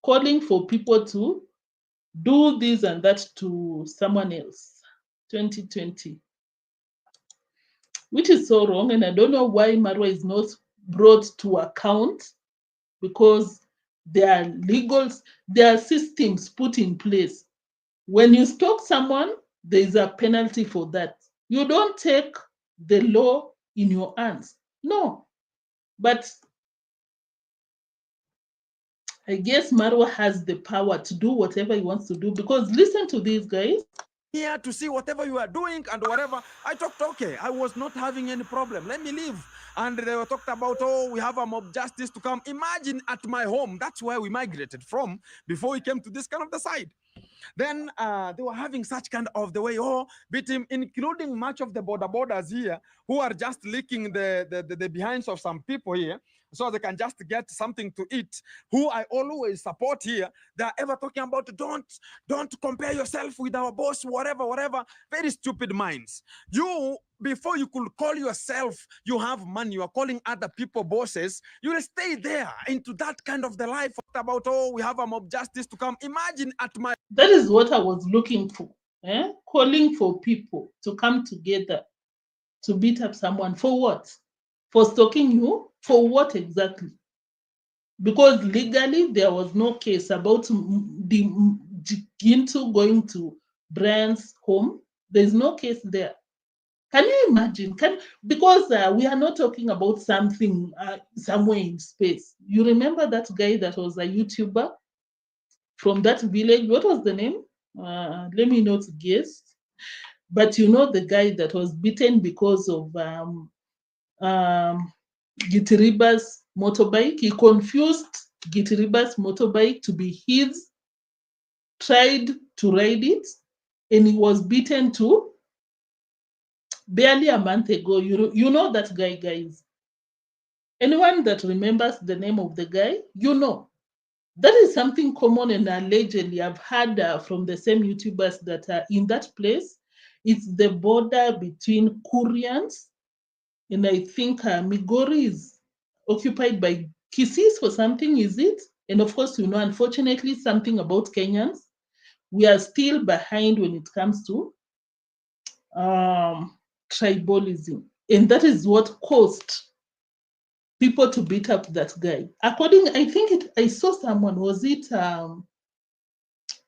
calling for people to do this and that to someone else. 2020. Which is so wrong. And I don't know why Marwa is not brought to account, because there are systems put in place. When you stalk someone, there is a penalty for that. You don't take the law in your hands. No. But I guess Marwa has the power to do whatever he wants to do, because listen to these guys. Here to see whatever you are doing and whatever. I talked, okay, I was not having any problem. Let me leave. And they were talked about, oh, we have a mob justice to come. Imagine at my home, that's where we migrated from before we came to this kind of the side. Then they were having such kind of the way, oh, beat him, including much of the borders here who are just licking the behinds of some people here so they can just get something to eat, who I always support here. They are ever talking about don't compare yourself with our boss, whatever. Very stupid minds. You, before you could call yourself, you have money, you are calling other people bosses, you will stay there into that kind of the life about, oh, we have a mob justice to come. Imagine at my... That is what I was looking for. Calling for people to come together to beat up someone. For what? For stalking you? For what exactly? Because legally there was no case about the Gintu going to Brian's home. There's no case there. Can you imagine? Because we are not talking about something somewhere in space. You remember that guy that was a YouTuber from that village? What was the name? Let me not guess. But you know the guy that was beaten because of Gitiriba's motorbike. He confused Gitiriba's motorbike to be his, tried to ride it, and he was beaten too. Barely a month ago. You know that guy, guys. Anyone that remembers the name of the guy, you know. That is something common, and allegedly I've heard from the same YouTubers that are in that place. It's the border between Koreans, and I think Migori is occupied by Kisis or something, is it? And of course, you know, unfortunately, something about Kenyans. We are still behind when it comes to tribalism. And that is what caused people to beat up that guy. I saw someone, was it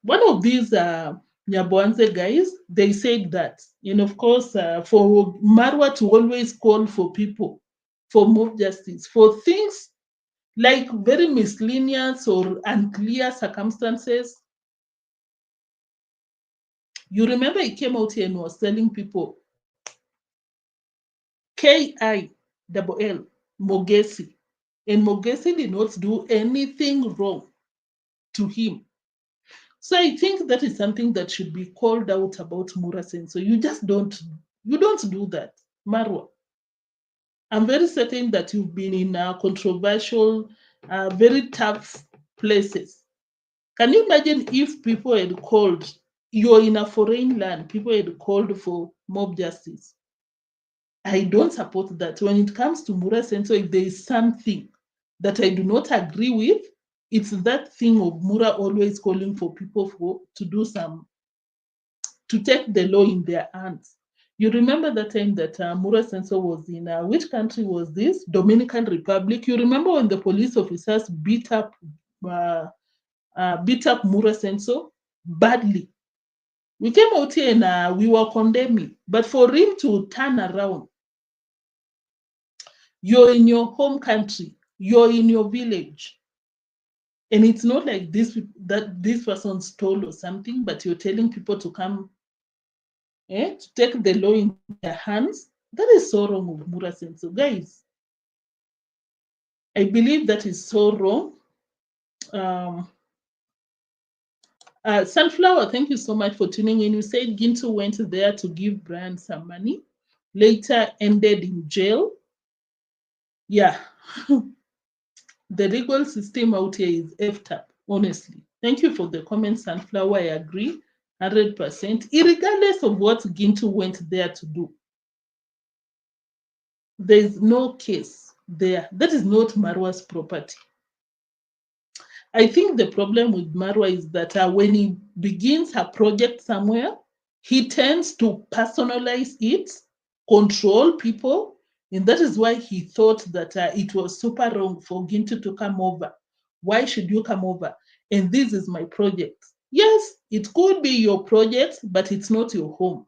one of these Nyabohanse guys? They said that. And of course, for Marwa to always call for people for more justice, for things like very miscellaneous or unclear circumstances. You remember he came out here and was telling people KILL, Mogesi. And Mogesi did not do anything wrong to him. So I think that is something that should be called out about Murasen. So you don't do that, Marwa. I'm very certain that you've been in controversial, very tough places. Can you imagine if people had called, you're in a foreign land, people had called for mob justice? I don't support that. When it comes to Murasen, so if there is something that I do not agree with, it's that thing of Mura always calling for people to take the law in their hands. You remember the time that Mura Senso was in, which country was this? Dominican Republic. You remember when the police officers beat up Mura Senso badly? We came out here and we were condemning. But for him to turn around, you're in your home country, you're in your village, and it's not like that this person stole or something, but you're telling people to come to take the law in their hands. That is so wrong with Murasen. So guys, I believe that is so wrong. Sunflower, thank you so much for tuning in. You said Gintu went there to give Brian some money, later ended in jail. Yeah. The legal system out here is effed up, honestly. Thank you for the comment, Sunflower. I agree 100%. Irregardless of what Gintu went there to do, there is no case there. That is not Marwa's property. I think the problem with Marwa is that when he begins a project somewhere, he tends to personalize it, control people, and that is why he thought that it was super wrong for Gintu to come over. Why should you come over? And this is my project. Yes, it could be your project, but it's not your home.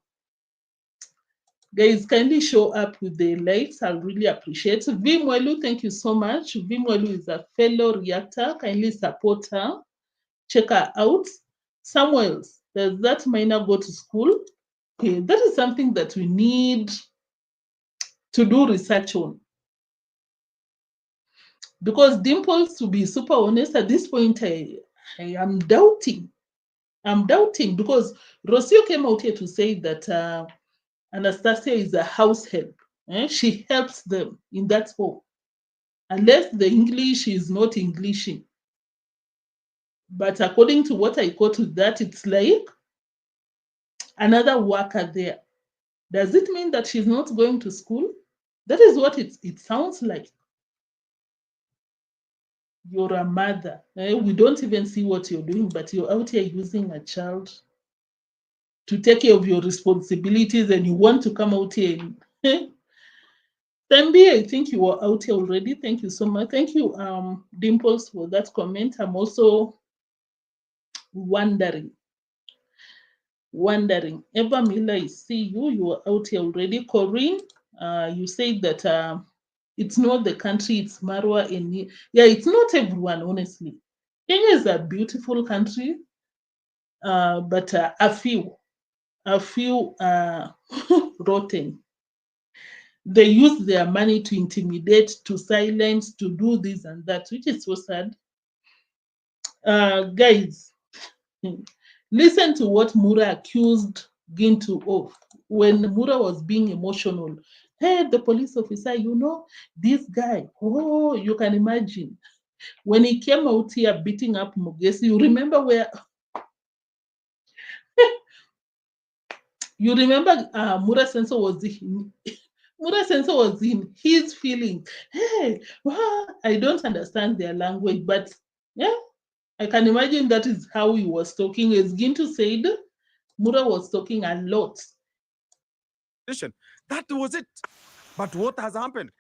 Guys, kindly show up with the likes. I'll really appreciate. Vimwelu, thank you so much. Vimwelu is a fellow reactor. Kindly support her. Check her out. Samuels, does that minor go to school? Okay, that is something that we need to do research on. Because Dimples, to be super honest, at this point, I am doubting. I'm doubting because Rocio came out here to say that Anastasia is a house help. She helps them in that home. Unless the English is not Englishing. But according to what I got with that, it's like another worker there. Does it mean that she's not going to school? That is what it sounds like. You're a mother. We don't even see what you're doing, but you're out here using a child to take care of your responsibilities, and you want to come out here and Tembi, I think you were out here already. Thank you so much. Thank you, Dimples, for that comment. I'm also wondering. Eva Miller, I see you. You are out here already. Corinne, you said that it's not the country, it's Marwa. And yeah, it's not everyone, honestly. Kenya is a beautiful country, but a few rotten. They use their money to intimidate, to silence, to do this and that, which is so sad. Guys, listen to what Mura accused Gintu of when Mura was being emotional. Hey, the police officer, you know, this guy, oh, you can imagine. When he came out here beating up Mugesi, you remember where... You remember Mura Sensor was Mura Sensor was in his feeling. Hey, I don't understand their language, but yeah, I can imagine that is how he was talking. As Gintu said, Mura was talking a lot. That was it. But what has happened?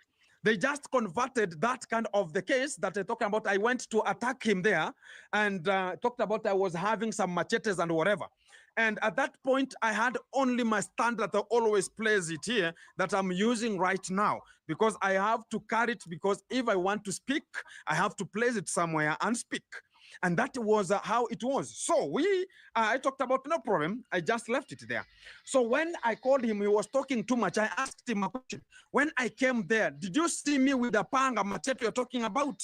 They just converted that kind of the case that they're talking about. I went to attack him there and talked about I was having some machetes and whatever. And at that point, I had only my stand that I always plays it here that I'm using right now because I have to carry it because if I want to speak, I have to place it somewhere and speak. And that was how it was. So I talked about no problem. I just left it there. So when I called him, he was talking too much. I asked him a question. When I came there, did you see me with the panga machete you're talking about?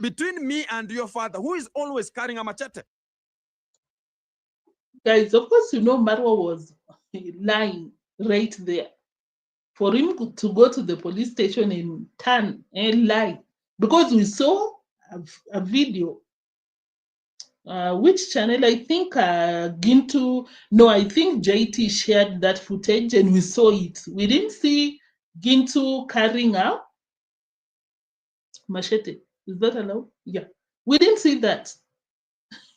Between me and your father, who is always carrying a machete? Guys, of course, you know, Marwa was lying right there. For him to go to the police station and turn and lie. Because we saw a video. Which channel? I think Gintu, no, I think JT shared that footage and we saw it. We didn't see Gintu carrying a machete. Is that allowed? Yeah. We didn't see that.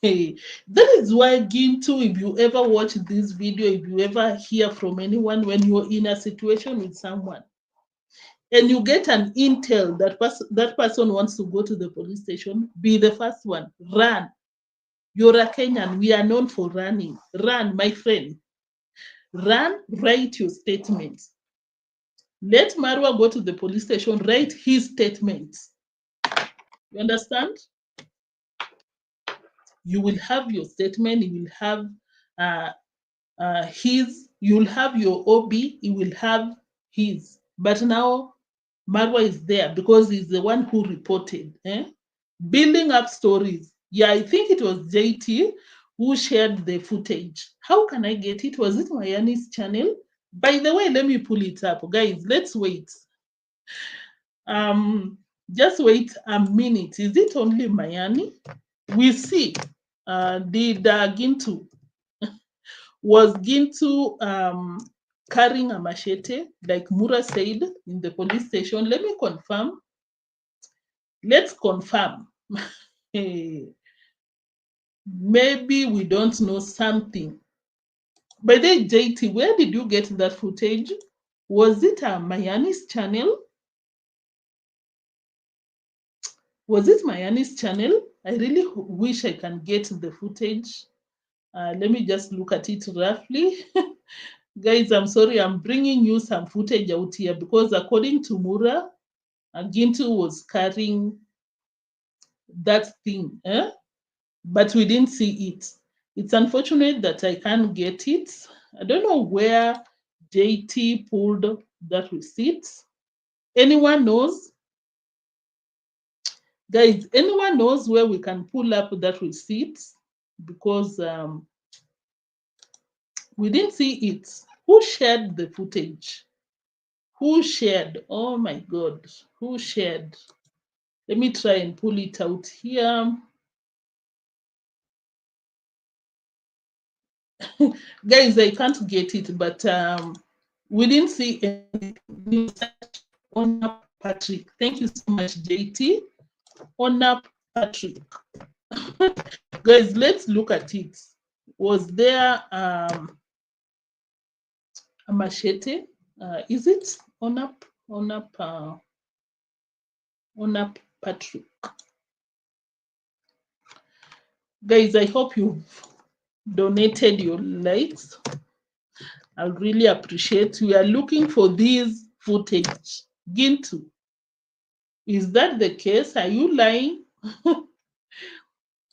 Hey, that is why Gintu, if you ever watch this video, if you ever hear from anyone when you're in a situation with someone, and you get an intel that person wants to go to the police station, be the first one. Run. You're a Kenyan. We are known for running. Run, my friend. Run, write your statement. Let Marwa go to the police station, write his statement. You understand? You will have your statement. You will have you'll have your OB, he will have his. But now Marwa is there because he's the one who reported. Building up stories. Yeah, I think it was JT who shared the footage. How can I get it? Was it Mayani's channel? By the way, let me pull it up. Guys, let's wait. Just wait a minute. Is it only Mayani? We see. Did Gintu was Gintu carrying a machete, like Mura said in the police station? Let me confirm. Let's confirm. Maybe we don't know something. By the way, JT, where did you get that footage? Was it a Mayani's channel? Was it Mayani's channel? I really wish I can get the footage. Let me just look at it roughly. Guys, I'm sorry, I'm bringing you some footage out here because according to Mura, Gintu was carrying that thing, but we didn't see it. It's unfortunate that I can't get it. I don't know where JT pulled that receipt. Anyone knows? Guys, anyone knows where we can pull up that receipt? Because we didn't see it. Who shared the footage? Who shared? Oh my God, who shared? Let me try and pull it out here. Guys, I can't get it, but we didn't see anything. Honor Patrick. Thank you so much, JT. Honor Patrick. Guys, let's look at it. Was there a machete? Is it Honor Patrick? Guys, I hope you've donated your likes. I really appreciate. We are looking for these footage. Gintu, is that the case? Are you lying?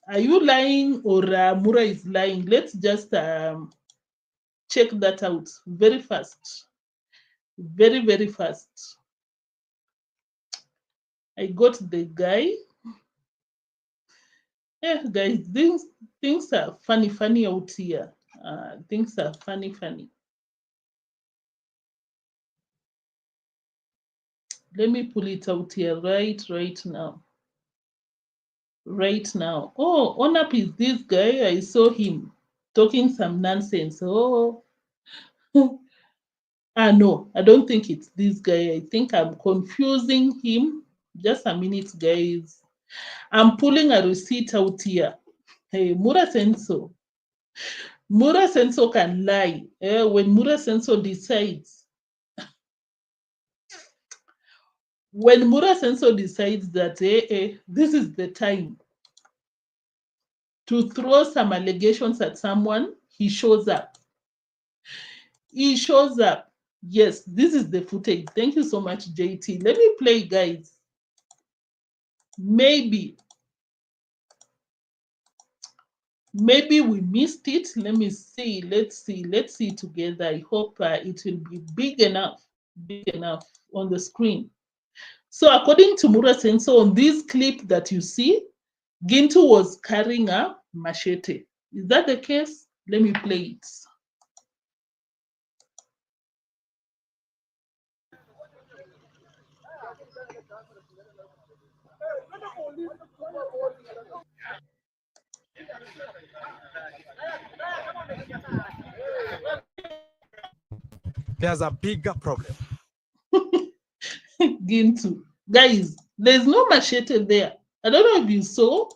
Are you lying or Mura is lying? Let's just check that out very fast. Very, very fast. I got the guy. Yeah, guys, things are funny out here. Things are funny. Let me pull it out here right now. Right now. Oh, Onap is this guy. I saw him talking some nonsense. Oh. No, I don't think it's this guy. I think I'm confusing him. Just a minute, guys. I'm pulling a receipt out here. Hey, Mura Senso. Mura Senso can lie. When Mura Senso decides, when Mura Senso decides that this is the time to throw some allegations at someone, he shows up. He shows up. Yes, this is the footage. Thank you so much, JT. Let me play, guys. Maybe we missed it. Let me see. Let's see together. I hope it will be big enough on the screen. So according to Mura Senso, on this clip that you see, Gintu was carrying a machete. Is that the case? Let me play it. There's a bigger problem. Gintu. Guys, there's no machete there. I don't know if you saw.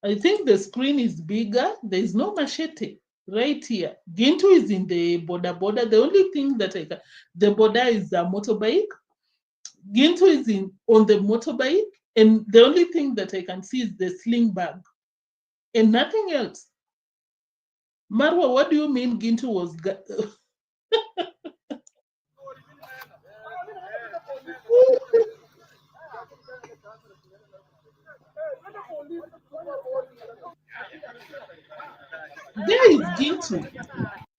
I think the screen is bigger. There's no machete right here. Gintu is in the border. The only thing that the border is a motorbike. Gintu is on the motorbike, and the only thing that I can see is the sling bag, and nothing else. Marwa, what do you mean Gintu was? There is Gintu,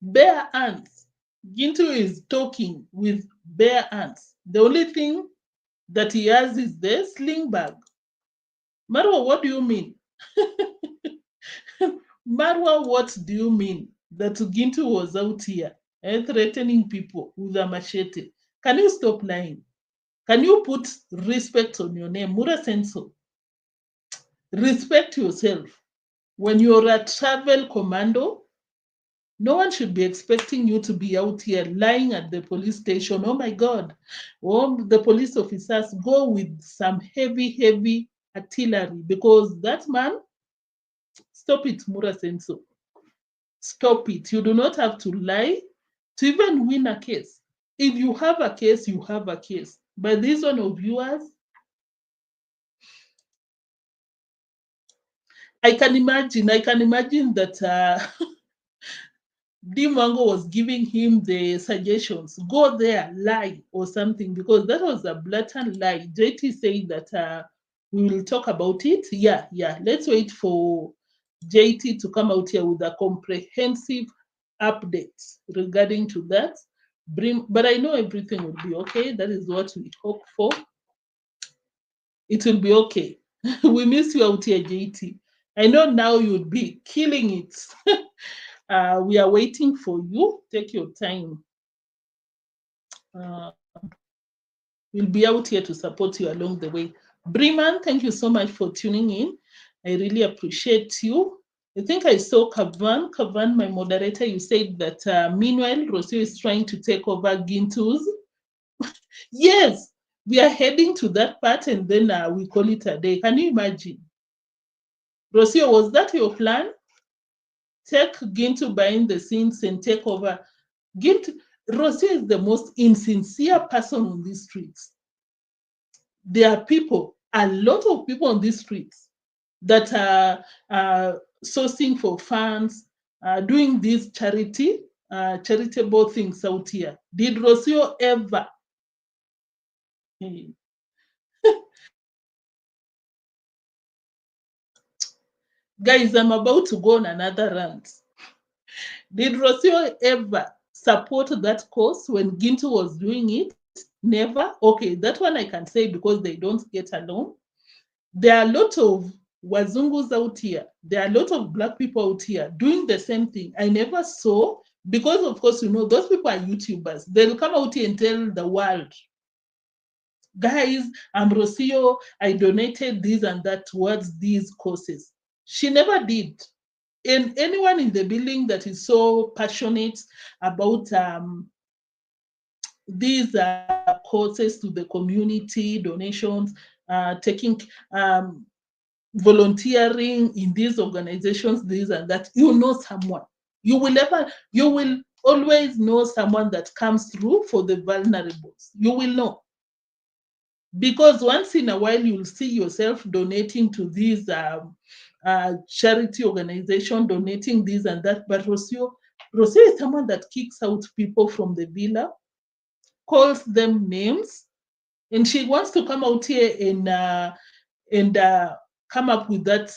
bare ants. Gintu is talking with bare ants. The only thing that he has is the sling bag. Marwa, what do you mean? Marwa, what do you mean that Gintu was out here threatening people with a machete? Can you stop lying? Can you put respect on your name? Mura Senso. Respect yourself. When you're a travel commando, no one should be expecting you to be out here lying at the police station. Oh my God. Oh, the police officers go with some heavy artillery because that man, Stop it, Mura Senso. Stop it. You do not have to lie to even win a case. If you have a case, you have a case. But this one of yours, I can imagine that Deemwango was giving him the suggestions, go there, lie or something, because that was a blatant lie. JT said that we will talk about it. Yeah. Let's wait for JT to come out here with a comprehensive update regarding to that. But I know everything will be okay. That is what we hope for. It will be okay. We miss you out here, JT. I know now you'll be killing it. We are waiting for you. Take your time. We'll be out here to support you along the way. Breeman, thank you so much for tuning in. I really appreciate you. I think I saw Kavan. Kavan, my moderator, you said that meanwhile, Rocio is trying to take over Gintu's. Yes, we are heading to that part and then we call it a day. Can you imagine? Rocio, was that your plan? Take Gintu behind the scenes and take over. Gintu, Rocio is the most insincere person on these streets. There are people, a lot of people on these streets that are sourcing for funds, doing these charitable things out here. Did Rocio ever? Guys, I'm about to go on another rant. Did Rocio ever support that cause when Gintu was doing it? Never. Okay, that one I can say because they don't get along. There are a lot of Wazungus out here. There are a lot of Black people out here doing the same thing. I never saw, because of course, you know, those people are YouTubers. They'll come out here and tell the world, guys, I'm Rocio, I donated this and that towards these causes. She never did. And anyone in the building that is so passionate about these causes to the community, donations, taking volunteering in these organizations, this and that, you know someone. You will always know someone that comes through for the vulnerables. You will know. Because once in a while you'll see yourself donating to these charity organization, donating this and that. But Rocio is someone that kicks out people from the villa, calls them names, and she wants to come out here and come up with that.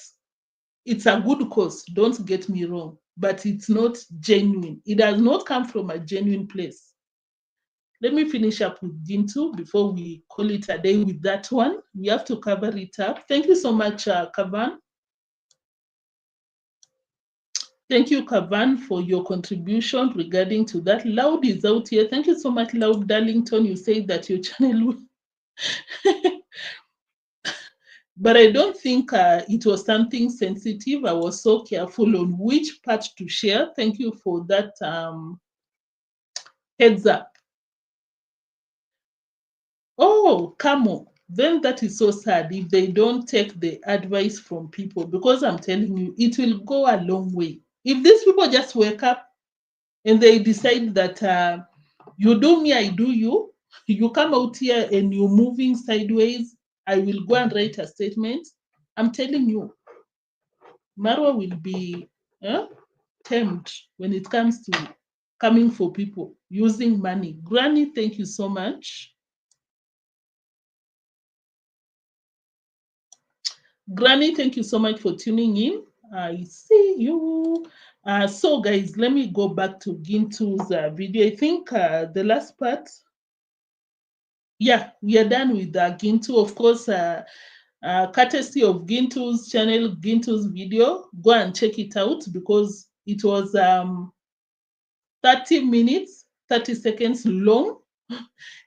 It's a good cause, don't get me wrong, but it's not genuine. It does not come from a genuine place. Let me finish up with Gintu before we call it a day with that one. We have to cover it up. Thank you so much, Kavan. Thank you, Kavan, for your contribution regarding to that. Loud is out here. Thank you so much, Loud Darlington. You said that your channel but I don't think it was something sensitive. I was so careful on which part to share. Thank you for that heads up. Oh, Camo, then that is so sad if they don't take the advice from people, because I'm telling you, it will go a long way. If these people just wake up and they decide that you do me, I do you, you come out here and you're moving sideways, I will go and write a statement. I'm telling you, Marwa will be tempted when it comes to coming for people, using money. Granny, thank you so much. Granny, thank you so much for tuning in. I see you. So guys, let me go back to Gintu's video. I think the last part, yeah, we are done with Gintu. Of course, courtesy of Gintu's channel, Gintu's video. Go and check it out because it was 30 minutes, 30 seconds long.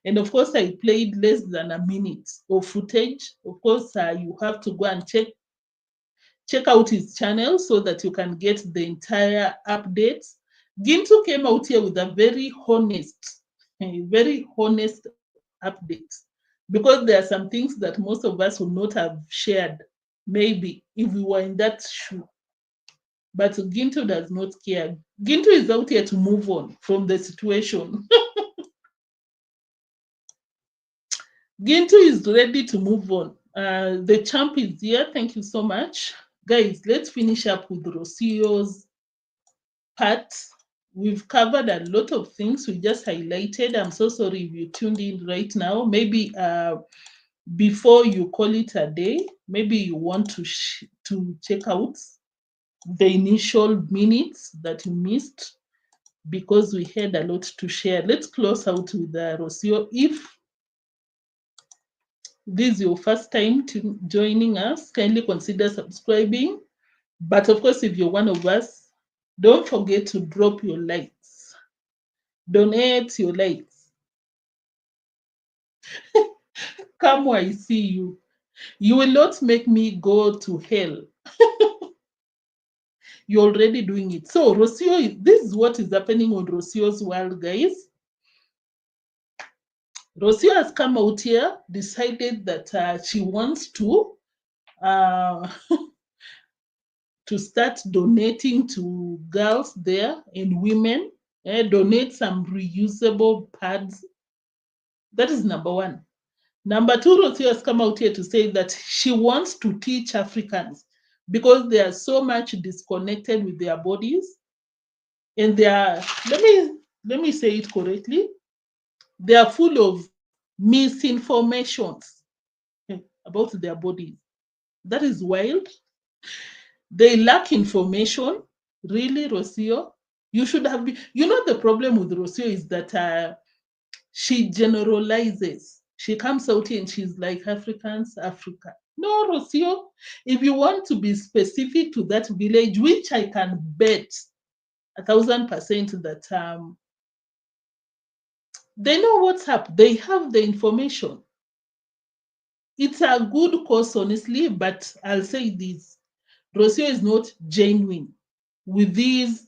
And of course, I played less than a minute of footage. Of course, you have to go and check out his channel so that you can get the entire updates. Gintu came out here with a very honest update, because there are some things that most of us would not have shared, maybe if we were in that shoe. But Gintu does not care. Gintu is out here to move on from the situation. Gintu is ready to move on. The champ is here. Thank you so much. Guys, let's finish up with Rosio's part. We've covered a lot of things. We just highlighted. I'm so sorry if you tuned in right now. Maybe before you call it a day, maybe you want to check out the initial minutes that you missed because we had a lot to share. Let's close out with Rosio. If this is your first time joining us, kindly consider subscribing. But of course, if you're one of us, don't forget to drop your likes. Donate your likes. Come where I see you. You will not make me go to hell. You're already doing it. So Rosio, this is what is happening on Rosio's world, guys. Rosio has come out here, decided that she wants to start donating to girls there and women, donate some reusable pads. That is number one. Number two, Rosio has come out here to say that she wants to teach Africans because they are so much disconnected with their bodies. And they are, let me say it correctly, they are full of misinformations about their bodies. That is wild. They lack information. Really, Rosio? You should have been, the problem with Rosio is that she generalizes. She comes out here and she's like, Africans, Africa. No, Rosio, if you want to be specific to that village, which I can bet 1,000% that they know what's up. They have the information. It's a good cause, honestly, but I'll say this. Rosio is not genuine with this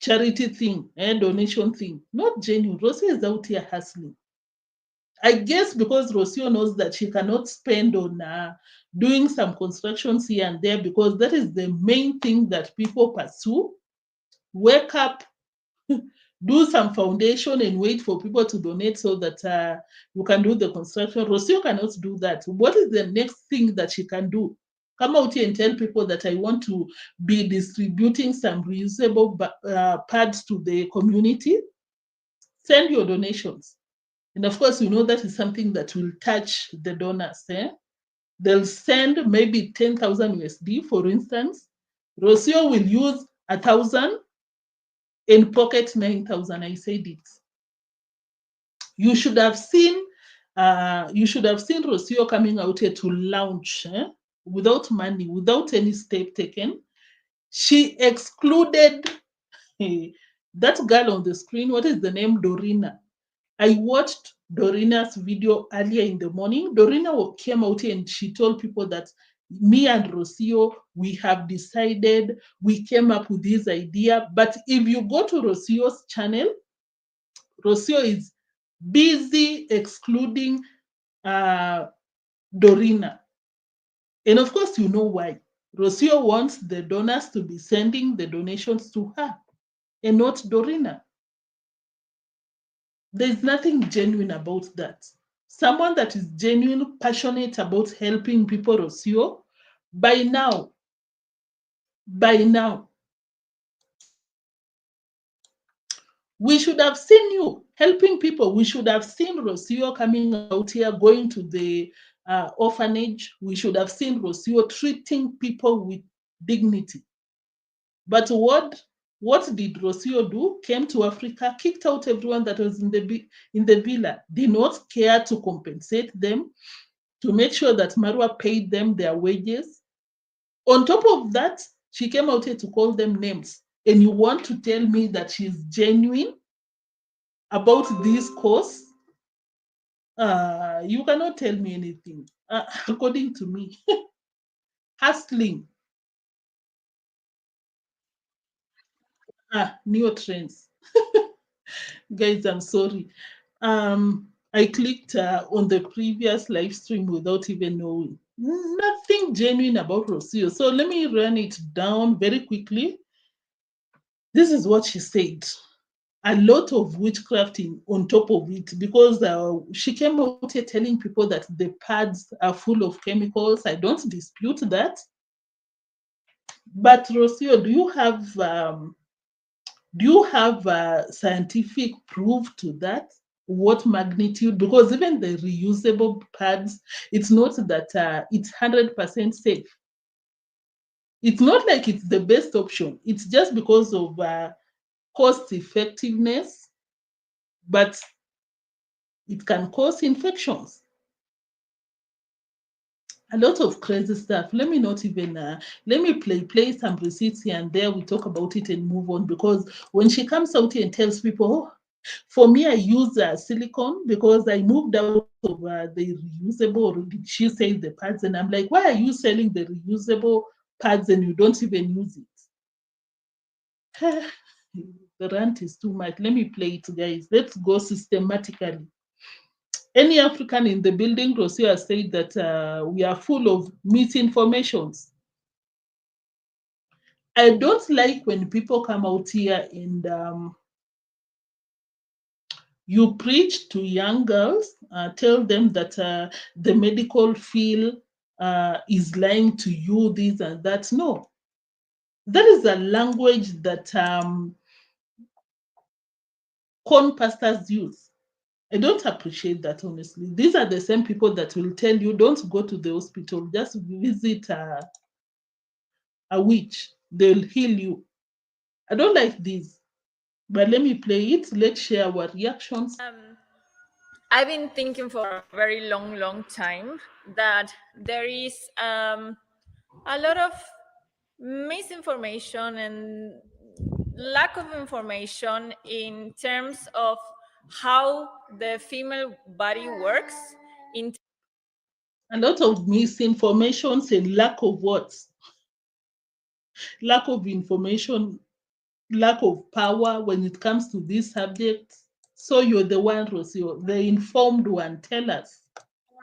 charity thing and donation thing. Not genuine. Rosio is out here hustling. I guess because Rosio knows that she cannot spend on doing some constructions here and there because that is the main thing that people pursue. Wake up, do some foundation and wait for people to donate so that you can do the construction. Rosio cannot do that. What is the next thing that she can do? Come out here and tell people that I want to be distributing some reusable pads to the community. Send your donations. And of course, that is something that will touch the donors. They'll send maybe 10,000 USD, for instance. Rosio will use 1,000 and pocket 9,000. I said it. You should have seen Rosio coming out here to launch without money, without any step taken. She excluded that girl on the screen. What is the name? Dorina. I watched Dorina's video earlier in the morning. Dorina came out here and she told people that me and Rosio, we have decided, we came up with this idea. But if you go to Rosio's channel, Rosio is busy excluding Dorina. And of course, you know why. Rosio wants the donors to be sending the donations to her and not Dorina. There's nothing genuine about that. Someone that is genuine, passionate about helping people, Rosio, by now, we should have seen you helping people. We should have seen Rosio coming out here, going to the orphanage. We should have seen Rosio treating people with dignity. But what did Rosio do? Came to Africa, kicked out everyone that was in the villa, did not care to compensate them, to make sure that Marwa paid them their wages. On top of that, she came out here to call them names. And you want to tell me that she's genuine about this cause? You cannot tell me anything. According to me, hustling. Neotrends. Guys, I'm sorry. I clicked on the previous live stream without even knowing. Nothing genuine about Rosio. So let me run it down very quickly. This is what she said. A lot of witchcrafting on top of it, because she came out here telling people that the pads are full of chemicals. I don't dispute that. But Rocio, do you have scientific proof to that? What magnitude? Because even the reusable pads, it's not that it's 100% safe. It's not like it's the best option. It's just because of cost effectiveness, but it can cause infections. A lot of crazy stuff. Let me not even let me play some receipts here and there. We talk about it and move on, because when she comes out here and tells people, oh, for me, I use silicone because I moved out of the reusable, or did she say the pads? And I'm like, why are you selling the reusable pads and you don't even use it? The rant is too much. Let me play it, guys. Let's go systematically. Any African in the building, Rocio has said that we are full of misinformations. I don't like when people come out here and you preach to young girls, tell them that the medical field is lying to you, this and that. No, that is a language that corn pastors use. I don't appreciate that, honestly. These are the same people that will tell you, don't go to the hospital, just visit a witch. They'll heal you. I don't like this. But let me play it. Let's share our reactions. I've been thinking for a very long time that there is a lot of misinformation and lack of information in terms of how the female body works. A lot of misinformation and lack of what? Lack of information, lack of power when it comes to this subject. So you're the one, Rocio, the informed one. Tell us.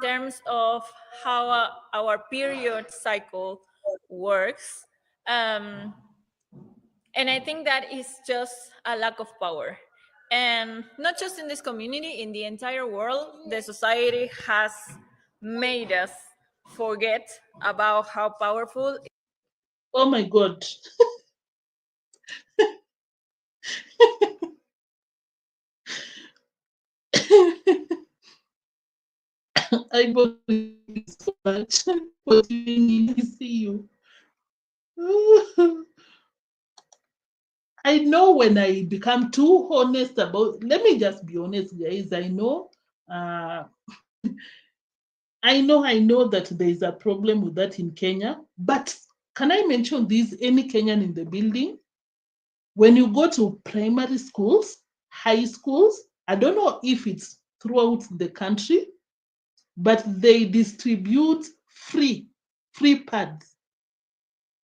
In terms of how our period cycle works. And I think that is just a lack of power. And not just in this community, in the entire world, the society has made us forget about how powerful. Oh my God. I believe you so much for tuning in. I see you. I know when I become too honest about, let me just be honest, guys. I know I know that there is a problem with that in Kenya, but can I mention this? Any Kenyan in the building? When you go to primary schools, high schools, I don't know if it's throughout the country, but they distribute free pads.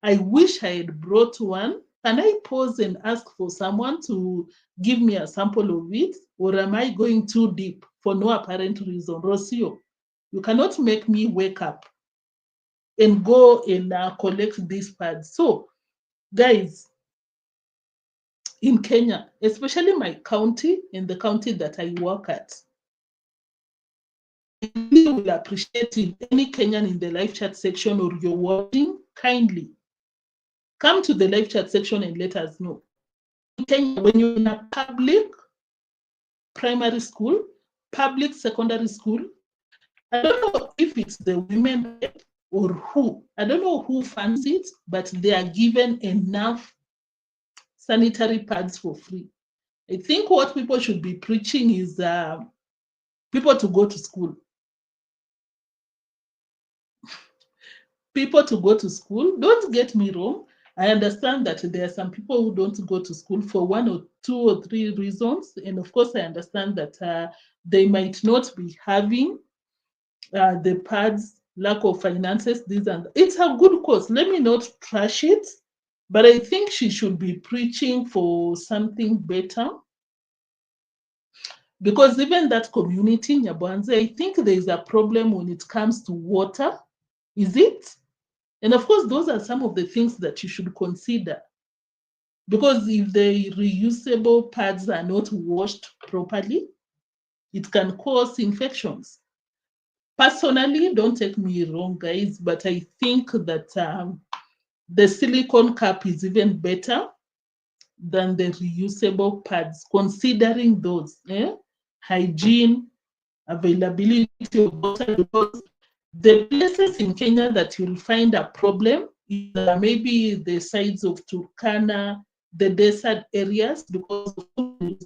I wish I had brought one. Can I pause and ask for someone to give me a sample of it? Or am I going too deep for no apparent reason? Rocio, you cannot make me wake up and go and collect these pads. So, guys, in Kenya, especially my county, in the county that I work at, I really will appreciate if any Kenyan in the live chat section or you're watching, kindly come to the live chat section and let us know. In Kenya, when you're in a public primary school, public secondary school, I don't know if it's the women or who. I don't know who funds it, but they are given enough sanitary pads for free. I think what people should be preaching is people to go to school. People to go to school. Don't get me wrong. I understand that there are some people who don't go to school for 1 or 2 or 3 reasons. And of course, I understand that they might not be having the pads, lack of finances, this and that. It's a good cause. Let me not trash it. But I think she should be preaching for something better. Because even that community, Nyabohanse, I think there is a problem when it comes to water. Is it? And of course, those are some of the things that you should consider. Because if the reusable pads are not washed properly, it can cause infections. Personally, don't take me wrong, guys, but I think that the silicone cap is even better than the reusable pads, considering those hygiene, availability of water, because the places in Kenya that you'll find a problem is maybe the sides of Turkana, the desert areas, because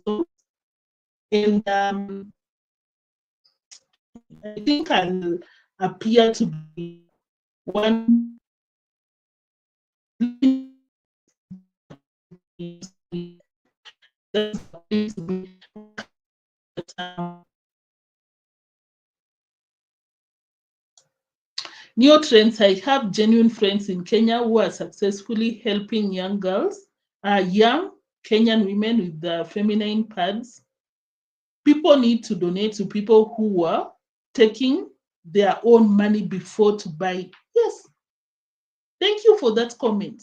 of and I think I'll appear to be one neotrends. I have genuine friends in Kenya who are successfully helping young girls, young Kenyan women with the feminine pads. People need to donate to people who are taking their own money before to buy. Yes. Thank you for that comment.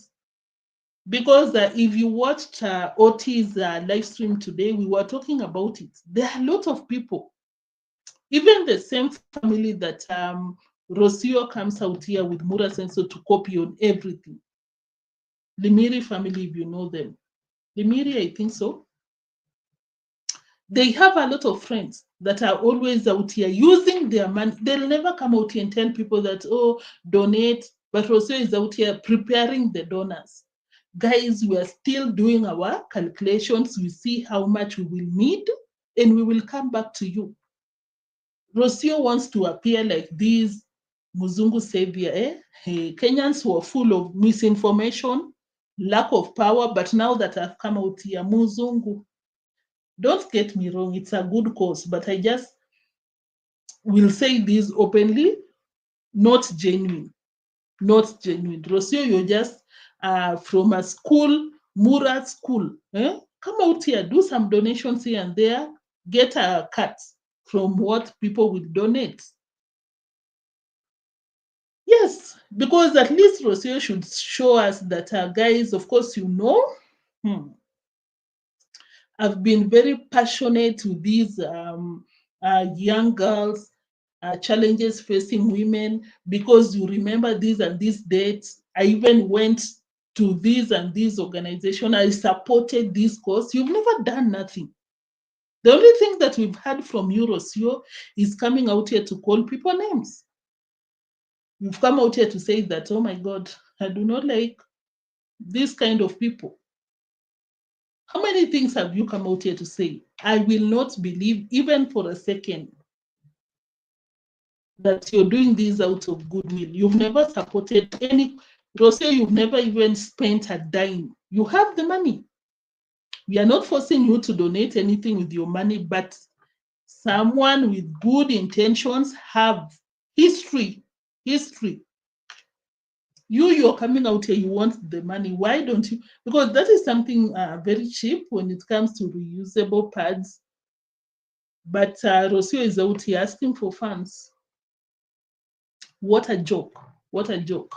Because if you watched Oti's live stream today, we were talking about it. There are a lot of people, even the same family that Rocio comes out here with Mura Senso to copy on everything. Limiri family, if you know them. Limiri, I think so. They have a lot of friends that are always out here using their money. They'll never come out here and tell people that, oh, donate. But Rocio is out here preparing the donors. Guys, we are still doing our calculations. We see how much we will need, and we will come back to you. Rocio wants to appear like this Muzungu savior. Hey, Kenyans were full of misinformation, lack of power, but now that I've come out here, Muzungu. Don't get me wrong, it's a good cause, but I just will say this openly, not genuine. Not genuine. Rocio, you're just from a school, Mura school. Come out here, do some donations here and there, get a cut from what people will donate. Yes, because at least Rocio should show us that, guys, of course, you know, I've been very passionate with these young girls, challenges facing women, because you remember these and these dates. I even went to these and these organizations. I supported this cause. You've never done nothing. The only thing that we've heard from you, Rocio, is coming out here to call people names. You've come out here to say that, oh my God, I do not like this kind of people. How many things have you come out here to say? I will not believe, even for a second, that you're doing this out of goodwill. You've never supported any, Rocio, you've never even spent a dime. You have the money. We are not forcing you to donate anything with your money, but someone with good intentions have history. You're coming out here, you want the money. Why don't you? Because that is something very cheap when it comes to reusable pads. But Rocio is out here asking for funds. What a joke. What a joke.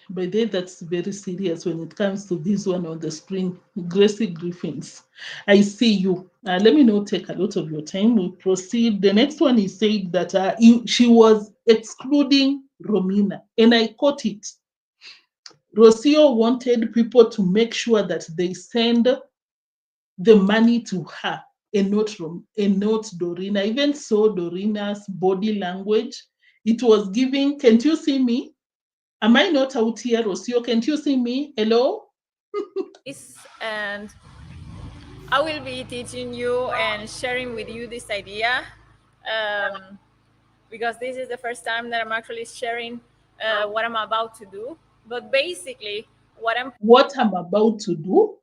By then, that's very serious when it comes to this one on the screen, Gracie Griffins. I see you. Let me not take a lot of your time. We'll proceed. The next one is saying that she was excluding Romina, and I caught it. Rocio wanted people to make sure that they send the money to her and not Dorina. I even saw Dorina's body language. It was giving, can't you see me? Am I not out here, Rocio? Can't you see me? Hello? And I will be teaching you and sharing with you this idea because this is the first time that I'm actually sharing what I'm about to do. But basically, what I'm about to do?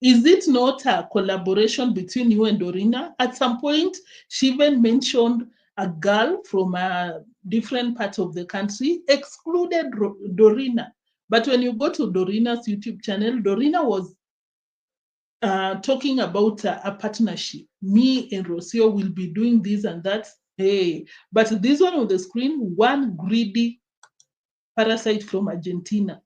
Is it not a collaboration between you and Dorina? At some point, she even mentioned a girl from a different part of the country, excluded Dorina. But when you go to Dorina's YouTube channel, Dorina was talking about a partnership. Me and Rocio will be doing this and that. Hey, but this one on the screen, one greedy parasite from Argentina.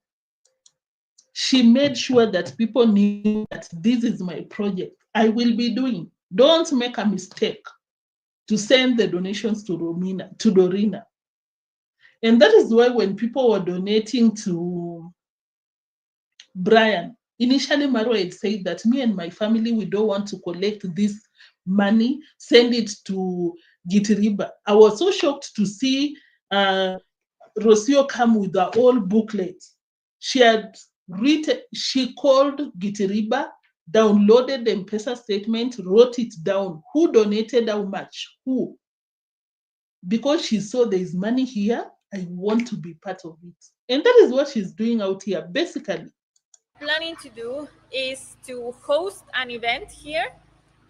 She made sure that people knew that this is my project. I will be doing. Don't make a mistake to send the donations to Dorina. And that is why when people were donating to Brian, initially Marwa had said that me and my family, we don't want to collect this money, send it to Gitiriba. I was so shocked to see Rocio come with her old booklet. She had written, she called Gitiriba, downloaded the M-Pesa statement, wrote it down. Who donated how much? Who? Because she saw there is money here, I want to be part of it. And that is what she's doing out here, basically. Planning to do is to host an event here,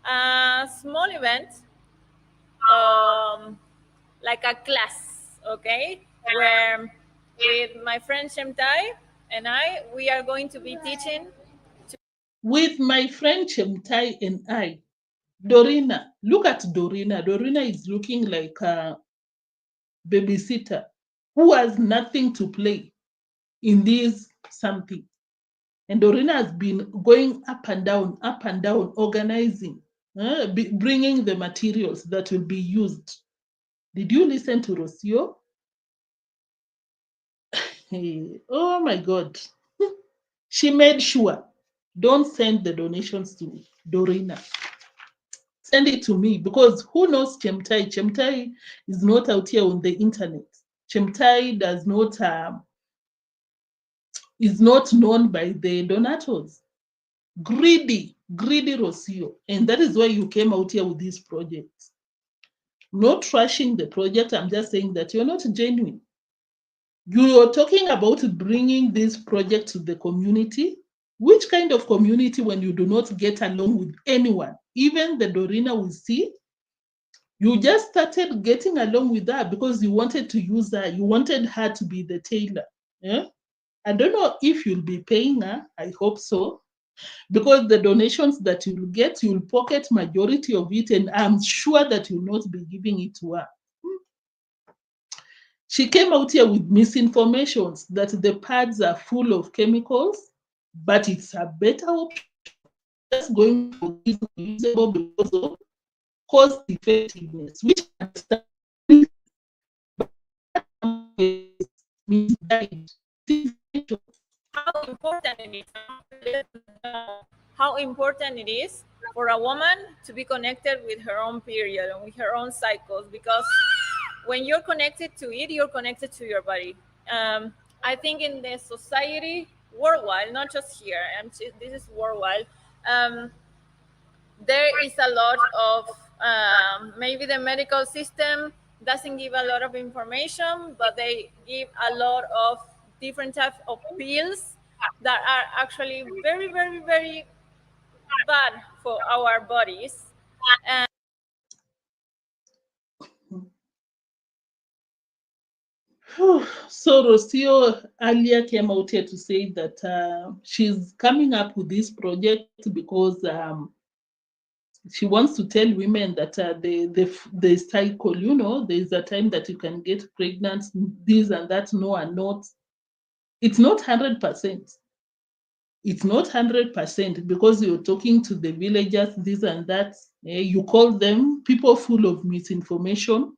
a small event, like a class, okay, where with my friend Shemtai and we are going to be teaching. With my friend Shemtai and I, Dorina, look at Dorina. Dorina is looking like a babysitter who has nothing to play in this something. And Dorina has been going up and down, organizing, bringing the materials that will be used. Did you listen to Rocio? Hey, oh my God. She made sure, don't send the donations to Dorina. Send it to me, because who knows Chemtai? Chemtai is not out here on the internet. Chemtai does not is not known by the donators. Greedy Rocio. And that is why you came out here with this project. Not trashing the project, I'm just saying that you're not genuine. You are talking about bringing this project to the community. Which kind of community when you do not get along with anyone? Even the Dorina we see, you just started getting along with her because you wanted to use her. You wanted her to be the tailor. Yeah? I don't know if you'll be paying her. I hope so. Because the donations that you'll get, you'll pocket majority of it, and I'm sure that you'll not be giving it to her. She came out here with misinformations that the pads are full of chemicals, but it's a better option. Just going for this usable because of cost effectiveness, which how important it is. How important it is for a woman to be connected with her own period and with her own cycles, because when you're connected to it, you're connected to your body. I think in the society worldwide, not just here, and this is worldwide, there is a lot of maybe the medical system doesn't give a lot of information, but they give a lot of different types of pills that are actually very, very, very bad for our bodies. And so Rocio earlier came out here to say that she's coming up with this project because she wants to tell women that the cycle, you know, there's a time that you can get pregnant, this and that, no and not. It's not 100%. It's not 100% because you're talking to the villagers, this and that. You call them people full of misinformation.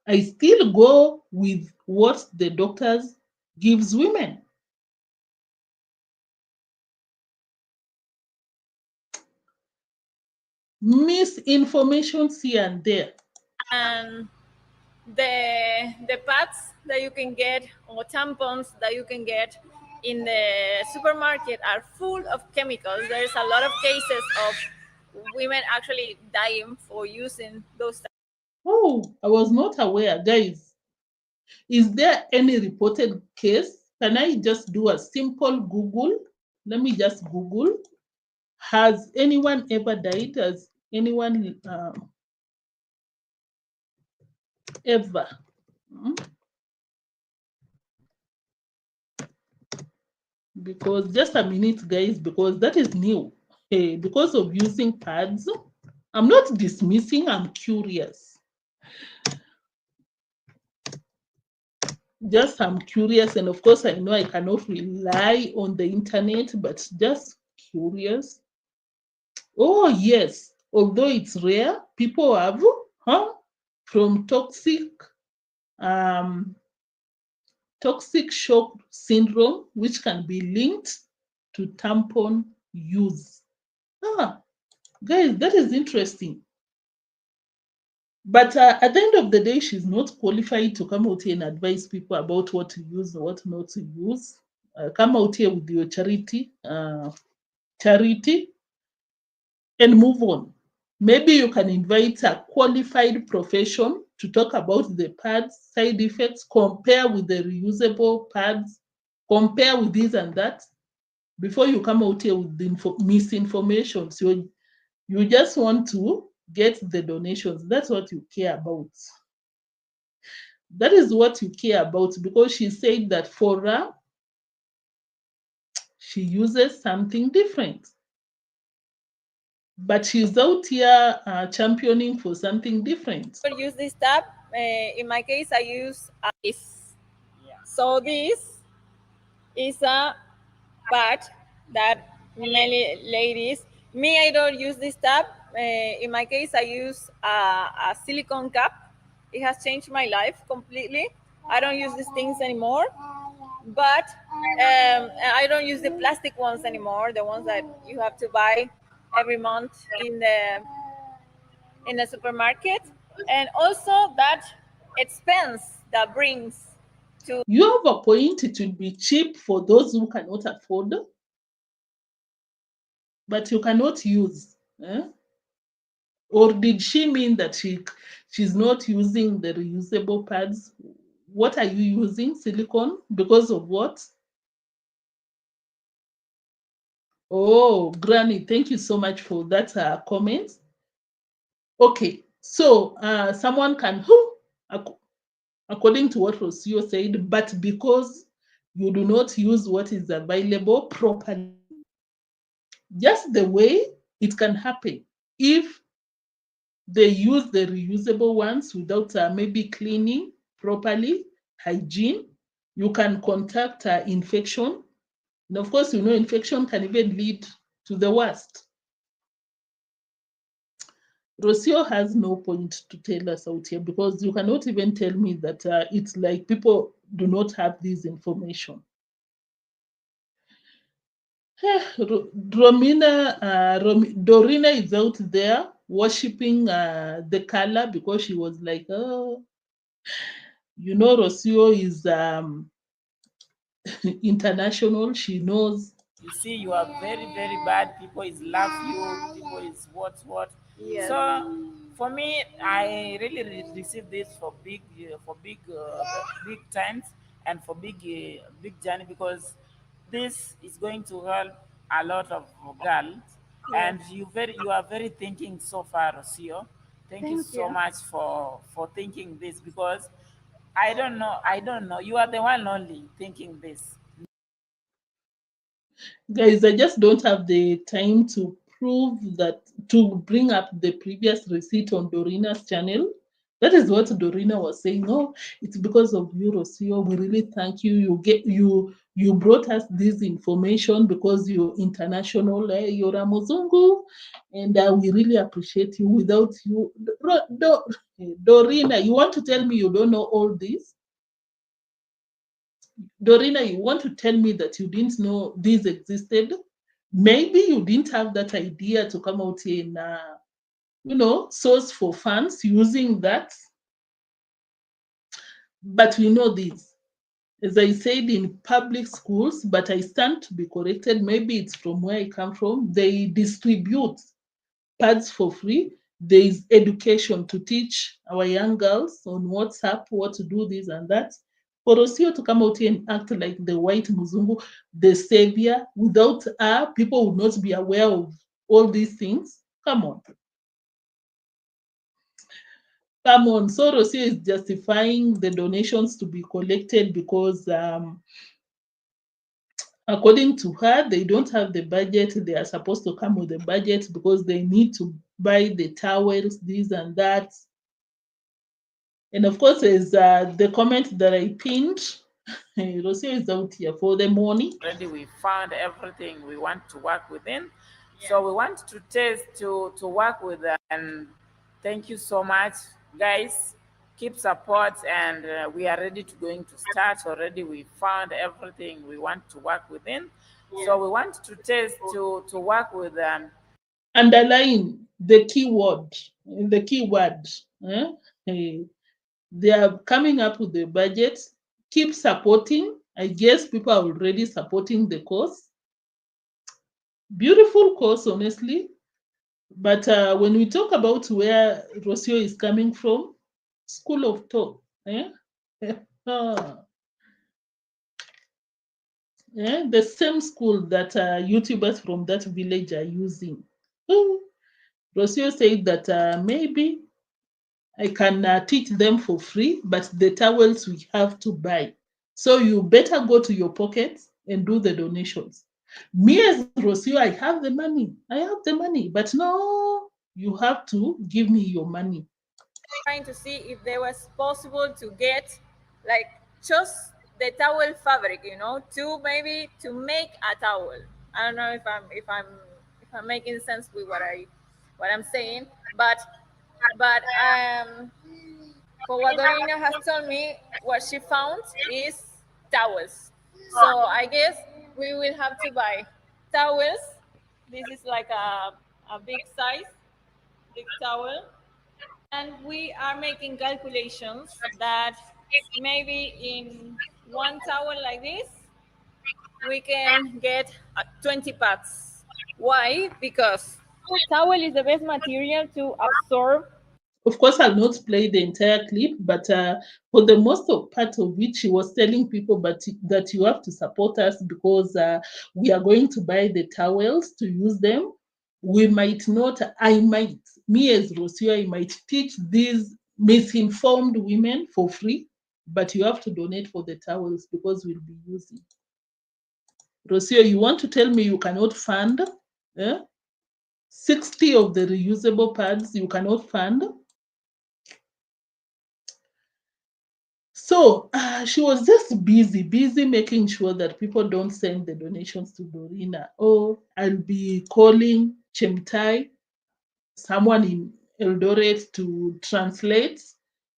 I still go with what the doctors gives women. Misinformation here and there. and the pads that you can get or tampons that you can get in the supermarket are full of chemicals. There's a lot of cases of women actually dying for using those. Oh, I was not aware, guys. Is there any reported case? Can I just do a simple Google? Let me just Google. Has anyone ever died? Has anyone ever? Because just a minute, guys, because that is new. Because of using pads, I'm not dismissing, I'm curious. Just I'm curious, and of course I know I cannot rely on the internet, but just curious. Oh yes, although it's rare, people have from toxic shock syndrome, which can be linked to tampon use. Guys, that is interesting. But at the end of the day, she's not qualified to come out here and advise people about what to use or what not to use. Come out here with your charity and move on. Maybe you can invite a qualified profession to talk about the pads, side effects, compare with the reusable pads, compare with this and that, before you come out here with the misinformation. So you just want to get the donations. That's what you care about. That is what you care about, because she said that for her, she uses something different. But she's out here championing for something different. I use this tab. In my case, I use this. Yeah. So this is a pad that many ladies. Me, I don't use this tab. In my case, I use a silicone cup. It has changed my life completely. I don't use these things anymore. But I don't use the plastic ones anymore. The ones that you have to buy every month in the supermarket, and also that expense that brings to. You have a point. It will be cheap for those who cannot afford, but you cannot use. Or did she mean that she's not using the reusable pads? What are you using? Silicone? Because of what? Oh, Granny, thank you so much for that comment. Okay, so someone can, according to what Rocio said, but because you do not use what is available properly, just the way it can happen. If they use the reusable ones without maybe cleaning properly, hygiene, you can contact infection. And of course, you know, infection can even lead to the worst. Rocio has no point to tell us out here, because you cannot even tell me that it's like people do not have this information. Dorina is out there worshipping the color, because she was like, oh, you know, Rocio is international. She knows. You see, you are very, very bad. People is love you. People is what. Yes. So for me, I really receive this for big times and for big journey, because this is going to help a lot of girls. And you are very thinking so far, Rocio. Thank you so much for thinking this, because I don't know. You are the one only thinking this. Guys, I just don't have the time to prove that, to bring up the previous receipt on Dorina's channel. That is what Dorina was saying. Oh, it's because of you, Rocio. We really thank you. You brought us this information because you're international, you're a Muzungu, and we really appreciate you. Without you, Dorina, you want to tell me you don't know all this? Dorina, you want to tell me that you didn't know this existed? Maybe you didn't have that idea to come out here and, source for funds using that. But we know this. As I said, in public schools, but I stand to be corrected. Maybe it's from where I come from. They distribute pads for free. There is education to teach our young girls on WhatsApp, what to do, this and that. For Rocio to come out here and act like the white Muzungu, the savior, without her, people would not be aware of all these things. Come on. Come on. So Rocio is justifying the donations to be collected because according to her, they don't have the budget. They are supposed to come with the budget because they need to buy the towels, this and that. And of course, there's the comment that I pinned. Rocio is out here for the money. Already we found everything we want to work within. So we want to test to work with them. And thank you so much, guys. Keep support, and we are ready to going to start already. We found everything we want to work within. So we want to test to work with them. Underline the keyword. The keyword. They are coming up with the budget. Keep supporting. I guess people are already supporting the course. Beautiful course, honestly. But when we talk about where Rocio is coming from, School of Thought. The same school that YouTubers from that village are using. Rocio said that maybe I can teach them for free, but the towels we have to buy. So you better go to your pockets and do the donations. Me as Rocio, I have the money. I have the money. But no, you have to give me your money. Trying to see if there was possible to get like just the towel fabric, to maybe to make a towel. I don't know if I'm making sense with what I'm saying, but for what Dorina has told me, what she found is towels. So I guess we will have to buy towels. This is like a big size, big towel. And we are making calculations that maybe in one towel like this, we can get 20 packs. Why? Because towel is the best material to absorb. Of course, I'll not play the entire clip, but for the most of part of it, she was telling people that you have to support us because we are going to buy the towels to use them. We might not, me as Rocio, I might teach these misinformed women for free, but you have to donate for the towels because we'll be using. Rocio, you want to tell me you cannot fund 60 of the reusable pads you cannot fund? So she was just busy making sure that people don't send the donations to Dorina. Oh, I'll be calling Chemtai, someone in Eldoret, to translate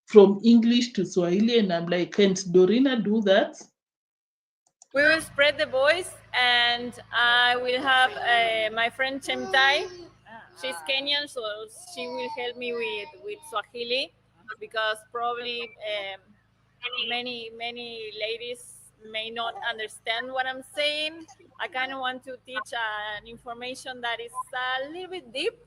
from English to Swahili. And I'm like, can't Dorina do that? We will spread the voice, and I will have my friend Chemtai. She's Kenyan, so she will help me with Swahili, because probably many ladies may not understand what I'm saying. I kind of want to teach an information that is a little bit deep.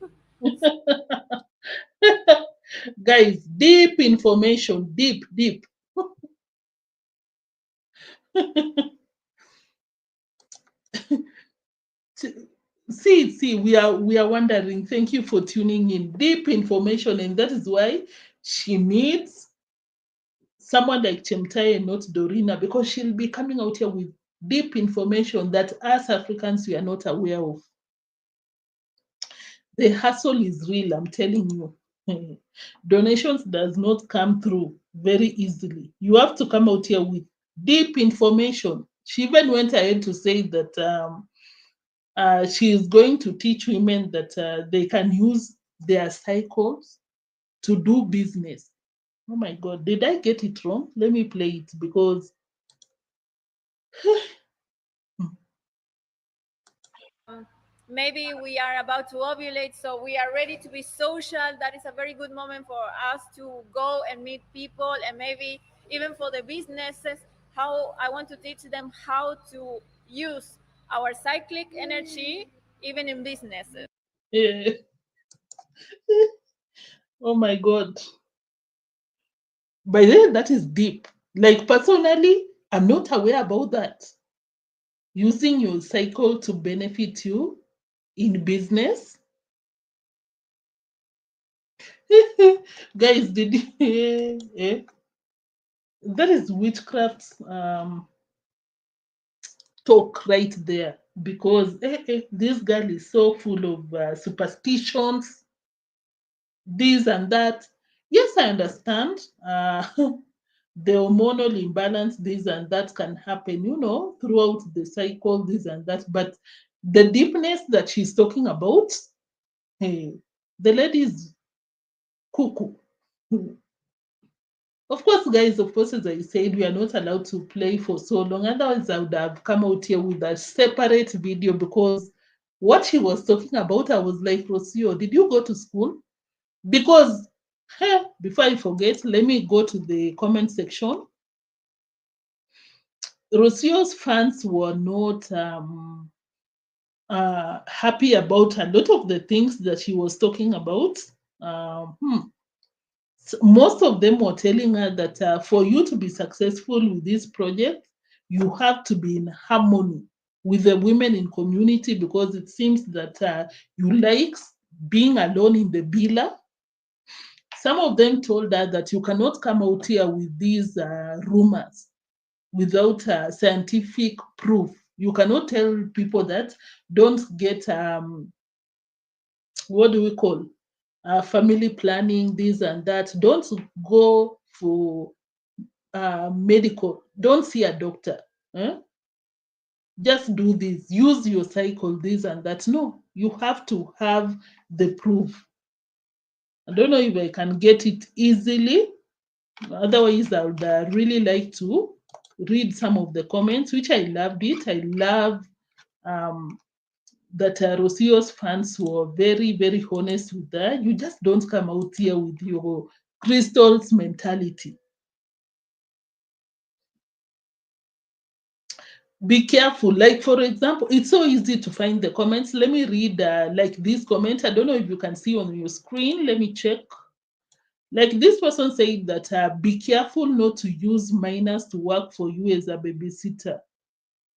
Guys, deep information, deep. See, we are wondering. Thank you for tuning in. Deep information, and that is why she needs someone like Chemtai and not Dorina, because she'll be coming out here with deep information that us Africans we are not aware of. The hustle is real, I'm telling you. Donations does not come through very easily. You have to come out here with deep information. She even went ahead to say that she is going to teach women that they can use their cycles to do business. Oh my God, did I get it wrong? Let me play it because maybe we are about to ovulate, so we are ready to be social. That is a very good moment for us to go and meet people, and maybe even for the businesses, how I want to teach them how to use our cyclic energy even in businesses. Oh my God. By then, that is deep. Like personally, I'm not aware about that. Using your cycle to benefit you in business. Guys, that is witchcraft talk right there, because this girl is so full of superstitions. this and that. Yes, I understand. The hormonal imbalance, this and that can happen, throughout the cycle, this and that. But the deepness that she's talking about, hey, the lady is cuckoo. Of course, guys, of course, as I said, we are not allowed to play for so long. Otherwise, I would have come out here with a separate video, because what she was talking about, I was like, Rocio, did you go to school? Because, before I forget, let me go to the comment section. Rocio's fans were not happy about a lot of the things that she was talking about. Most of them were telling her that for you to be successful with this project, you have to be in harmony with the women in community, because it seems that you like being alone in the villa. Some of them told her that you cannot come out here with these rumors without scientific proof. You cannot tell people that don't get what do we call family planning, this and that. Don't go for medical. Don't see a doctor. Just do this. Use your cycle, this and that. No, you have to have the proof. I don't know if I can get it easily. Otherwise, I would really like to read some of the comments, which I loved it. I love that Rocio's fans were very, very honest with that. You just don't come out here with your crystals mentality. Be careful. Like, for example, it's so easy to find the comments. Let me read like this comment. I don't know if you can see on your screen. Let me check. Like, this person said that be careful not to use minors to work for you as a babysitter.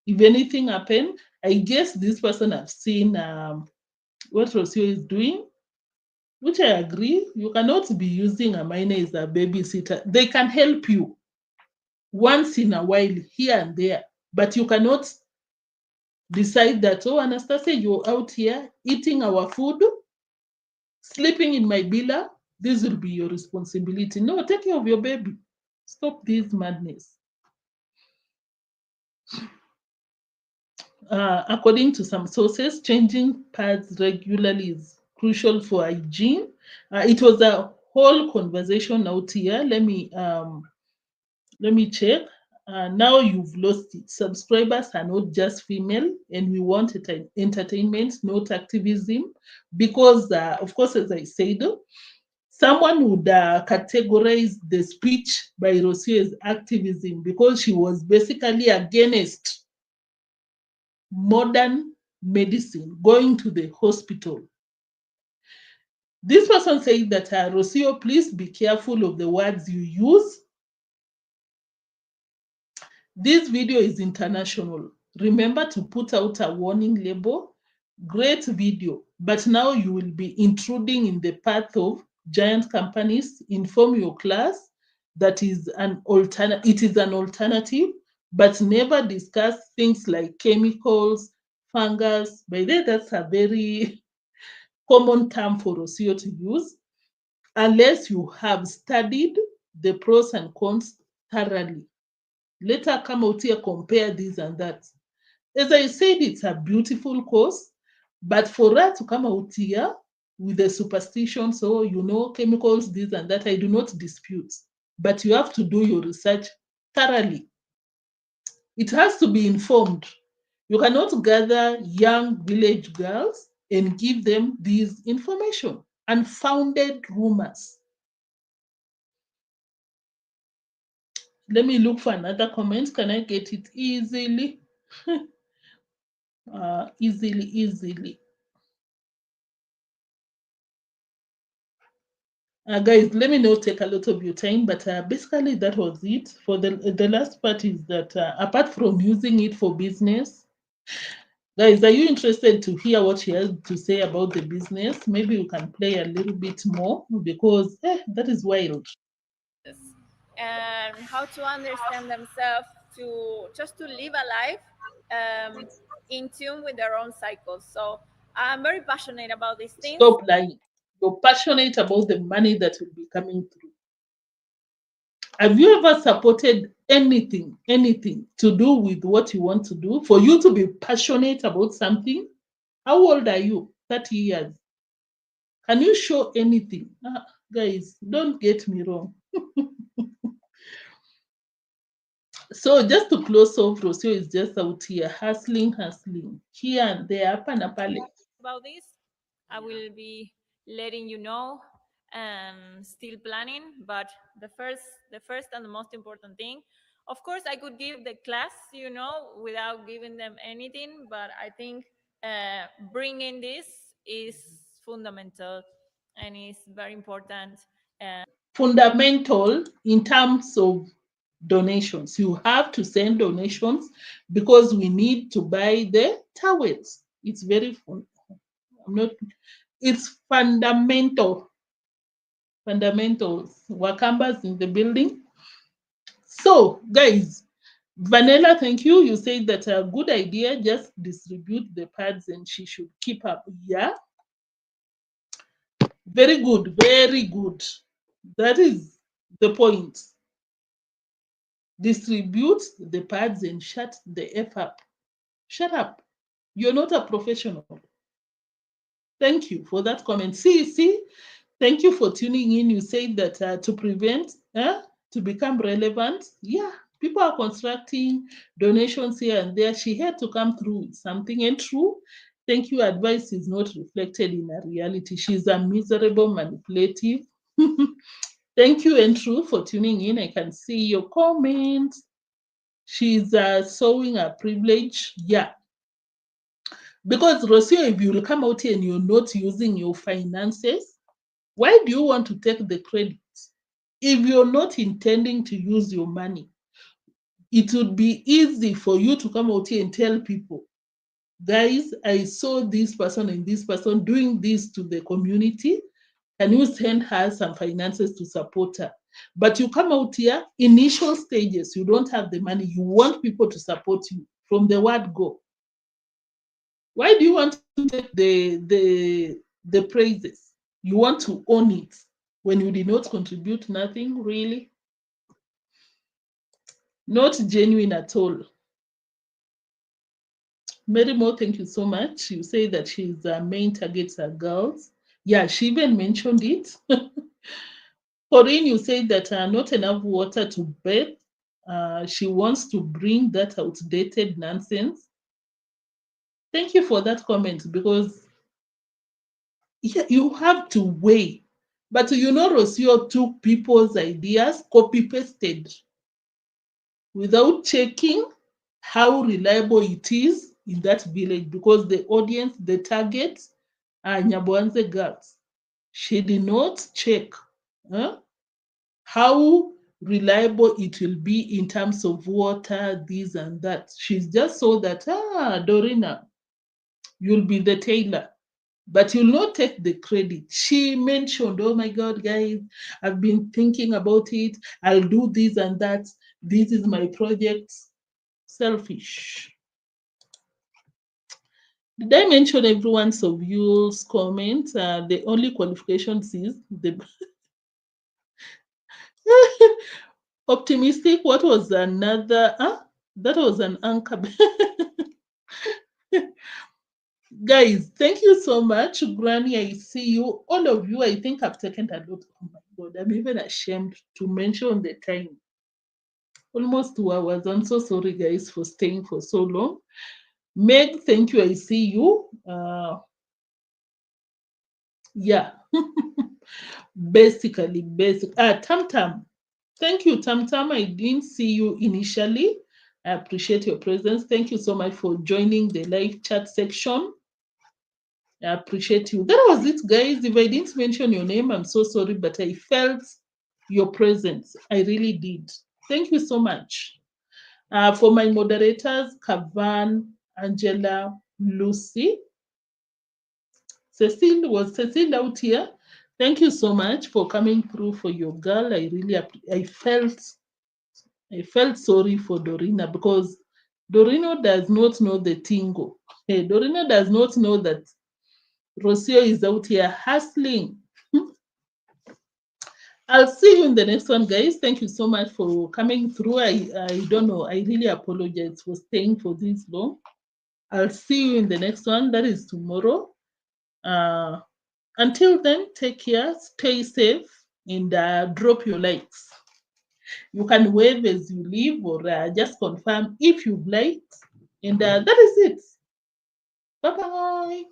If anything happen, I guess this person have seen what Rocio is doing, which I agree. You cannot be using a minor as a babysitter. They can help you once in a while here and there, but you cannot decide that, oh, Anastasia, you're out here eating our food, sleeping in my villa. This will be your responsibility. No, take care of your baby. Stop this madness. According to some sources, changing pads regularly is crucial for hygiene. It was a whole conversation out here. Let me check. Now you've lost it. Subscribers are not just female, and we want entertainment, not activism. Because, of course, as I said, someone would categorize the speech by Rocio as activism, because she was basically against modern medicine, going to the hospital. This person said that, Rocio, please be careful of the words you use. This video is international. Remember to put out a warning label. Great video, but now you will be intruding in the path of giant companies. Inform your class that is an it is an alternative, but never discuss things like chemicals, fungus. By the way, that's a very common term for Rocio to use, unless you have studied the pros and cons thoroughly. Later come out here, compare this and that. As I said, it's a beautiful course, but for her to come out here with the superstition, so chemicals, this and that, I do not dispute. But you have to do your research thoroughly. It has to be informed. You cannot gather young village girls and give them this information. Unfounded rumors. Let me look for another comment. Can I get it easily? Easily. Guys, let me not take a lot of your time, but basically that was it. For the last part is that apart from using it for business, guys, are you interested to hear what she has to say about the business? Maybe you can play a little bit more, because that is wild. And how to understand themselves, to live a life in tune with their own cycles. So I'm very passionate about these things. Stop lying. You're passionate about the money that will be coming through. Have you ever supported anything to do with what you want to do? For you to be passionate about something, how old are you? 30 years. Can you show anything? Guys, don't get me wrong. So just to close off, Rocio is just out here hustling, here and there, up and up. About this, I will be letting you know and still planning. But the first and the most important thing, of course, I could give the class, without giving them anything. But I think bringing this is fundamental and is very important. Fundamental in terms of donations. You have to send donations because we need to buy the towels. It's very fun. It's fundamental. Fundamentals. Wakamba's in the building. So, guys, Vanilla, thank you. You said that a good idea, just distribute the pads and she should keep up. Yeah. Very good. Very good. That is the point. Distribute the pads and shut the F up. Shut up. You're not a professional. Thank you for that comment. See, thank you for tuning in. You said that to prevent, to become relevant. Yeah, people are constructing donations here and there. She had to come through with something, and true. Thank you. Advice is not reflected in her reality. She's a miserable, manipulative. Thank you, and true, for tuning in. I can see your comments. She's sowing a privilege. Yeah. Because Rocio, if you will come out here and you're not using your finances, why do you want to take the credit? If you're not intending to use your money, it would be easy for you to come out here and tell people, guys, I saw this person and this person doing this to the community. Can you send her some finances to support her? But you come out here, initial stages, you don't have the money. You want people to support you from the word go. Why do you want to take the praises? You want to own it when you did not contribute nothing, really? Not genuine at all. Mary Mo, thank you so much. You say that she's main targets are girls. Yeah, she even mentioned it. Corinne, you say that not enough water to bathe. She wants to bring that outdated nonsense. Thank you for that comment, because you have to weigh. But Rocio took people's ideas, copy-pasted, without checking how reliable it is in that village, because the audience, the targets are Nyabohanse girls. She did not check how reliable it will be in terms of water, this and that. She's just saw that, Dorina, you'll be the tailor, but you'll not take the credit. She mentioned, oh my God, guys, I've been thinking about it. I'll do this and that. This is my project. Selfish. Did I mention everyone's of you's comment? The only qualifications is the optimistic. What was another? That was an anchor. Guys, thank you so much. Granny, I see you. All of you, I think I've taken a lot. Oh my God, I'm even ashamed to mention the time. Almost 2 hours. I'm so sorry, guys, for staying for so long. Meg, thank you. I see you. Yeah. Basically. Tam Tam. Thank you, Tam Tam. I didn't see you initially. I appreciate your presence. Thank you so much for joining the live chat section. I appreciate you. That was it, guys. If I didn't mention your name, I'm so sorry, but I felt your presence. I really did. Thank you so much. For my moderators, Kavan, Angela, Lucy, Cecile, was Cecile out here? Thank you so much for coming through for your girl. I felt sorry for Dorina, because Dorino does not know the tingo. Dorina does not know that Rocio is out here hustling I'll see you in the next one, guys. Thank you so much for coming through. I don't know. I really apologize for staying for this long. I'll see you in the next one. That is tomorrow. Until then, take care, stay safe, and drop your likes. You can wave as you leave or just confirm if you've liked. And that is it. Bye-bye.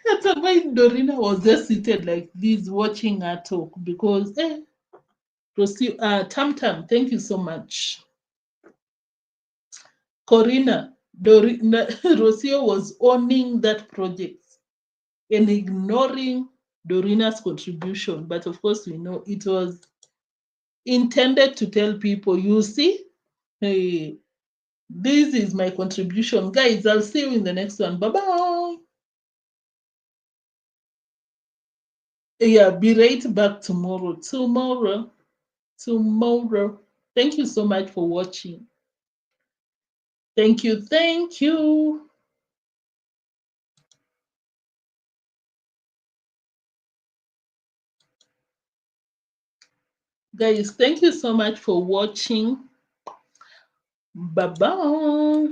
That's why Dorina was just seated like this watching her talk because Tam Tam, thank you so much. Corina, Rocio was owning that project and ignoring Dorina's contribution. But of course, we know it was intended to tell people, you see, hey, this is my contribution. Guys, I'll see you in the next one. Bye-bye. Yeah, be right back tomorrow. Tomorrow. Thank you so much for watching. Thank you. Thank you. Guys, thank you so much for watching. Bye-bye.